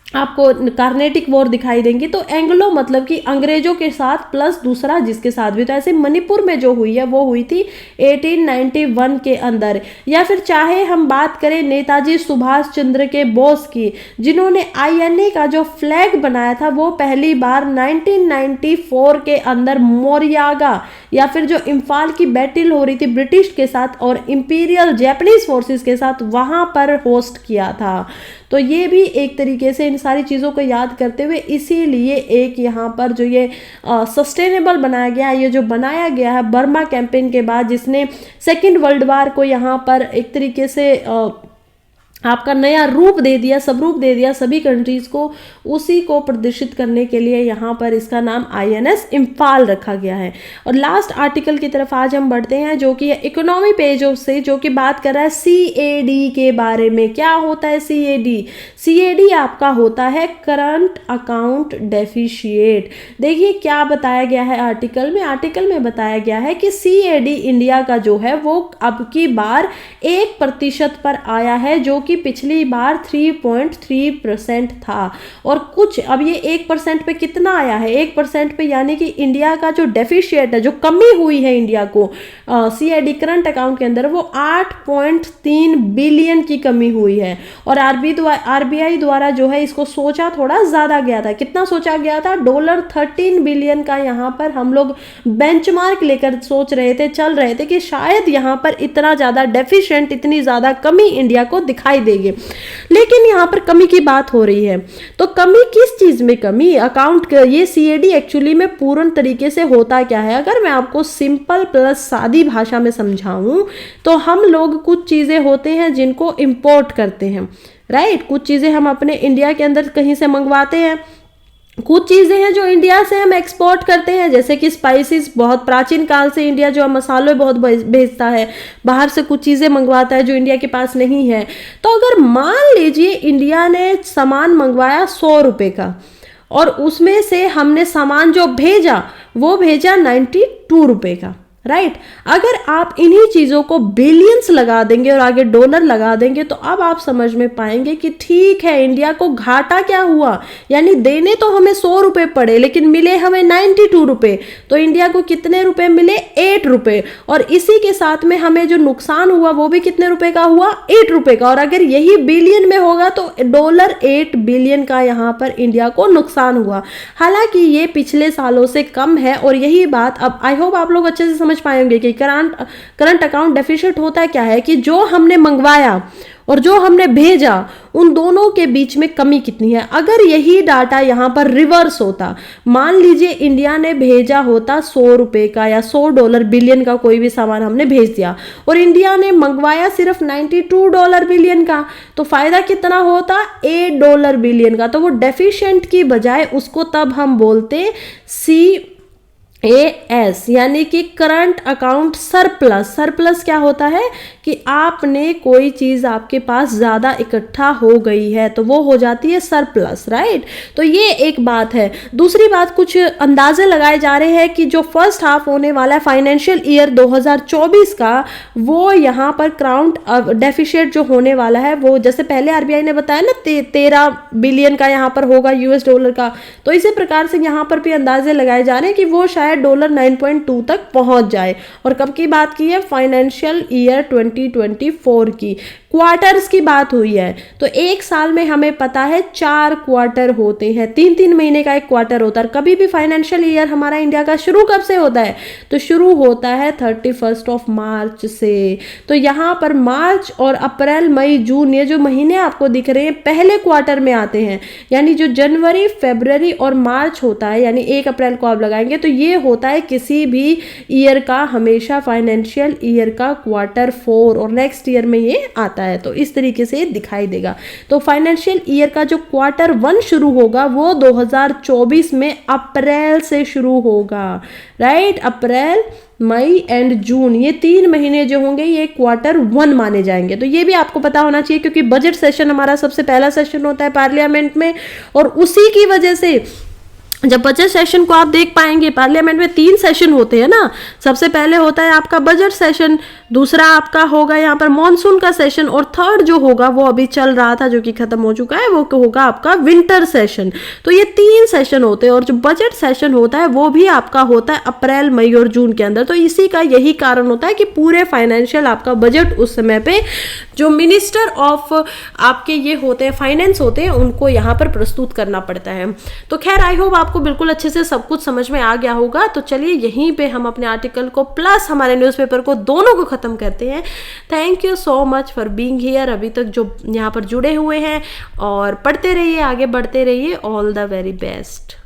आपको कार्नेटिक वॉर दिखाई देंगी। तो एंग्लो मतलब कि अंग्रेजों के साथ प्लस दूसरा जिसके साथ भी। तो ऐसे मणिपुर में जो हुई है वो हुई थी 1891 के अंदर। या फिर चाहे हम बात करें नेताजी सुभाष चंद्र के बोस की, जिन्होंने INA का जो फ्लैग बनाया था वो पहली बार 1994 के अंदर मोरियागा, या फिर जो इम्फाल की बैटल हो रही थी ब्रिटिश के साथ और इंपीरियल जैपनीज फोर्सेस के साथ, वहां पर होस्ट किया था। तो ये भी एक तरीके से इन सारी चीज़ों को याद करते हुए इसीलिए एक यहाँ पर जो ये सस्टेनेबल बनाया गया है, ये जो बनाया गया है बर्मा कैंपेन के बाद, जिसने सेकेंड वर्ल्ड वार को यहाँ पर एक तरीके से आपका नया रूप दे दिया, स्वरूप दे दिया सभी कंट्रीज को, उसी को प्रदर्शित करने के लिए यहाँ पर इसका नाम INS इम्फाल रखा गया है। और लास्ट आर्टिकल की तरफ आज हम बढ़ते हैं, जो कि इकोनॉमी पेज से, जो कि बात कर रहा है CAD के बारे में। क्या होता है CAD आपका होता है करंट अकाउंट डेफिशिएट। देखिए क्या बताया गया है आर्टिकल में बताया गया है कि CAD इंडिया का जो है वो अब की बार 1% पर आया है, जो कि पिछली बार 3.3% था। और कुछ अब ये 1% पे कितना आया है, 1% पे, यानी कि इंडिया का जो डेफिशिएट है, जो कमी हुई है इंडिया को CAD करंट अकाउंट के अंदर, वो 8.3 बिलियन की कमी हुई है। और RBI द्वारा जो है इसको सोचा थोड़ा ज्यादा गया था। कितना सोचा गया था? $13 बिलियन का यहाँ पर हम लोग बेंचमार्क लेकर सोच रहे थे, चल रहे थे कि शायद यहाँ पर इतना ज्यादा डेफिशिएंट, इतनी ज्यादा कमी इंडिया को दिखाई देगी। लेकिन यहाँ पर कमी की बात हो रही है, तो कमी किस चीज में कमी? अकाउंट, ये CAD एक्चुअली में पूर्ण तरीके से होता क्या है, अगर मैं आपको सिंपल प्लस सादी भाषा में समझाऊं तो हम लोग कुछ चीजें होते हैं जिनको इंपोर्ट करते हैं, राइट। कुछ चीजें हम अपने इंडिया के अंदर कहीं से मंगवाते हैं, कुछ चीज़ें हैं जो इंडिया से हम एक्सपोर्ट करते हैं, जैसे कि स्पाइसेस, बहुत प्राचीन काल से इंडिया जो मसालों बहुत भेजता है, बाहर से कुछ चीज़ें मंगवाता है जो इंडिया के पास नहीं है। तो अगर मान लीजिए इंडिया ने सामान मंगवाया 100 रुपये का, और उसमें से हमने सामान जो भेजा वो भेजा 92 रुपये का, राइट अगर आप इन्हीं चीजों को बिलियंस लगा देंगे और आगे डॉलर लगा देंगे तो अब आप समझ में पाएंगे कि ठीक है इंडिया को घाटा क्या हुआ। यानी देने तो हमें 100 रुपए पड़े लेकिन मिले हमें 92 रुपए, तो इंडिया को कितने रुपए मिले 8 रुपए। और इसी के साथ में हमें जो नुकसान हुआ वो भी कितने रुपए का हुआ 8 रुपए का। और अगर यही बिलियन में होगा तो डॉलर 8 बिलियन का यहाँ पर इंडिया को नुकसान हुआ। हालांकि ये पिछले सालों से कम है और यही बात अब आई होप आप लोग अच्छे से समझ पाएंगे कि करंट अकाउंट डेफिसिट होता क्या है कि जो हमने मंगवाया और जो हमने भेजा उन दोनों के बीच में कमी कितनी है। अगर यही डाटा यहाँ पर रिवर्स होता, मान लीजिए इंडिया ने भेजा होता 100 रुपए का या $100 बिलियन का कोई भी सामान हमने भेज दिया और इंडिया ने मंगवाया सिर्फ $92 बिलियन का, तो फायदा कितना होता $8 बिलियन का। तो वो डेफिशिएंट की बजाय उसको तब हम बोलते CAS यानी कि करंट अकाउंट सरप्लस। सरप्लस क्या होता है कि आपने कोई चीज आपके पास ज्यादा इकट्ठा हो गई है तो वो हो जाती है सरप्लस, राइट। तो ये एक बात है। दूसरी बात, कुछ अंदाजे लगाए जा रहे हैं कि जो फर्स्ट हाफ होने वाला है फाइनेंशियल ईयर 2024 का, वो यहाँ पर क्राउंट डेफिशिएट जो होने वाला है वो जैसे पहले आरबीआई ने बताया ना 13 बिलियन का यहाँ पर होगा US डॉलर का, तो इसी प्रकार से यहाँ पर भी अंदाजे लगाए जा रहे हैं कि वो शायद $9.2 तक पहुंच जाए। और कब की बात की है, फाइनेंशियल ईयर 2024 की। क्वार्टर्स की बात हुई है तो एक साल में हमें पता है 4 क्वार्टर होते हैं, 3-3 महीने का एक क्वार्टर होता है। कभी भी फाइनेंशियल ईयर हमारा इंडिया का शुरू कब से होता है, तो शुरू होता है 31 मार्च से। तो यहाँ पर मार्च और अप्रैल मई जून ये जो महीने आपको दिख रहे हैं पहले क्वार्टर में आते हैं। यानी जो जनवरी फरवरी और मार्च होता है, यानी 1 अप्रैल को आप लगाएंगे तो ये होता है किसी भी ईयर का हमेशा फाइनेंशियल ईयर का क्वार्टर 4 और नेक्स्ट ईयर में ये आता है। तो इस तरीके से दिखाई देगा। तो फाइनेंशियल ईयर का जो क्वार्टर 1 शुरू होगा वो 2024 में अप्रैल से शुरू होगा, right. April May and June ये 3 महीने जो होंगे ये क्वार्टर 1 माने जाएंगे। तो ये भी आपको पता होना चाहिए क्योंकि बजट सेशन हमारा सबसे पहला सेशन होता है पार्लियामेंट में, और उसी की वजह से जब बजट सेशन को आप देख पाएंगे, पार्लियामेंट में 3 सेशन होते हैं ना। सबसे पहले होता है आपका बजट सेशन, दूसरा आपका होगा यहाँ पर मॉनसून का सेशन, और थर्ड जो होगा वो अभी चल रहा था जो कि खत्म हो चुका है, वो होगा आपका विंटर सेशन। तो ये 3 सेशन होते हैं और जो बजट सेशन होता है वो भी आपका होता है अप्रैल मई और जून के अंदर। तो इसी का यही कारण होता है कि पूरे फाइनेंशियल आपका बजट उस समय पे जो मिनिस्टर ऑफ आपके ये होते हैं फाइनेंस होते हैं उनको यहाँ पर प्रस्तुत करना पड़ता है। तो खैर आई होप आपको बिल्कुल अच्छे से सब कुछ समझ में आ गया होगा। तो चलिए यहीं पे हम अपने आर्टिकल को प्लस हमारे न्यूज़पेपर को दोनों को खत्म करते हैं। Thank you so much for being here, अभी तक जो यहाँ पर जुड़े हुए हैं, और पढ़ते रहिए, आगे बढ़ते रहिए। All the very best.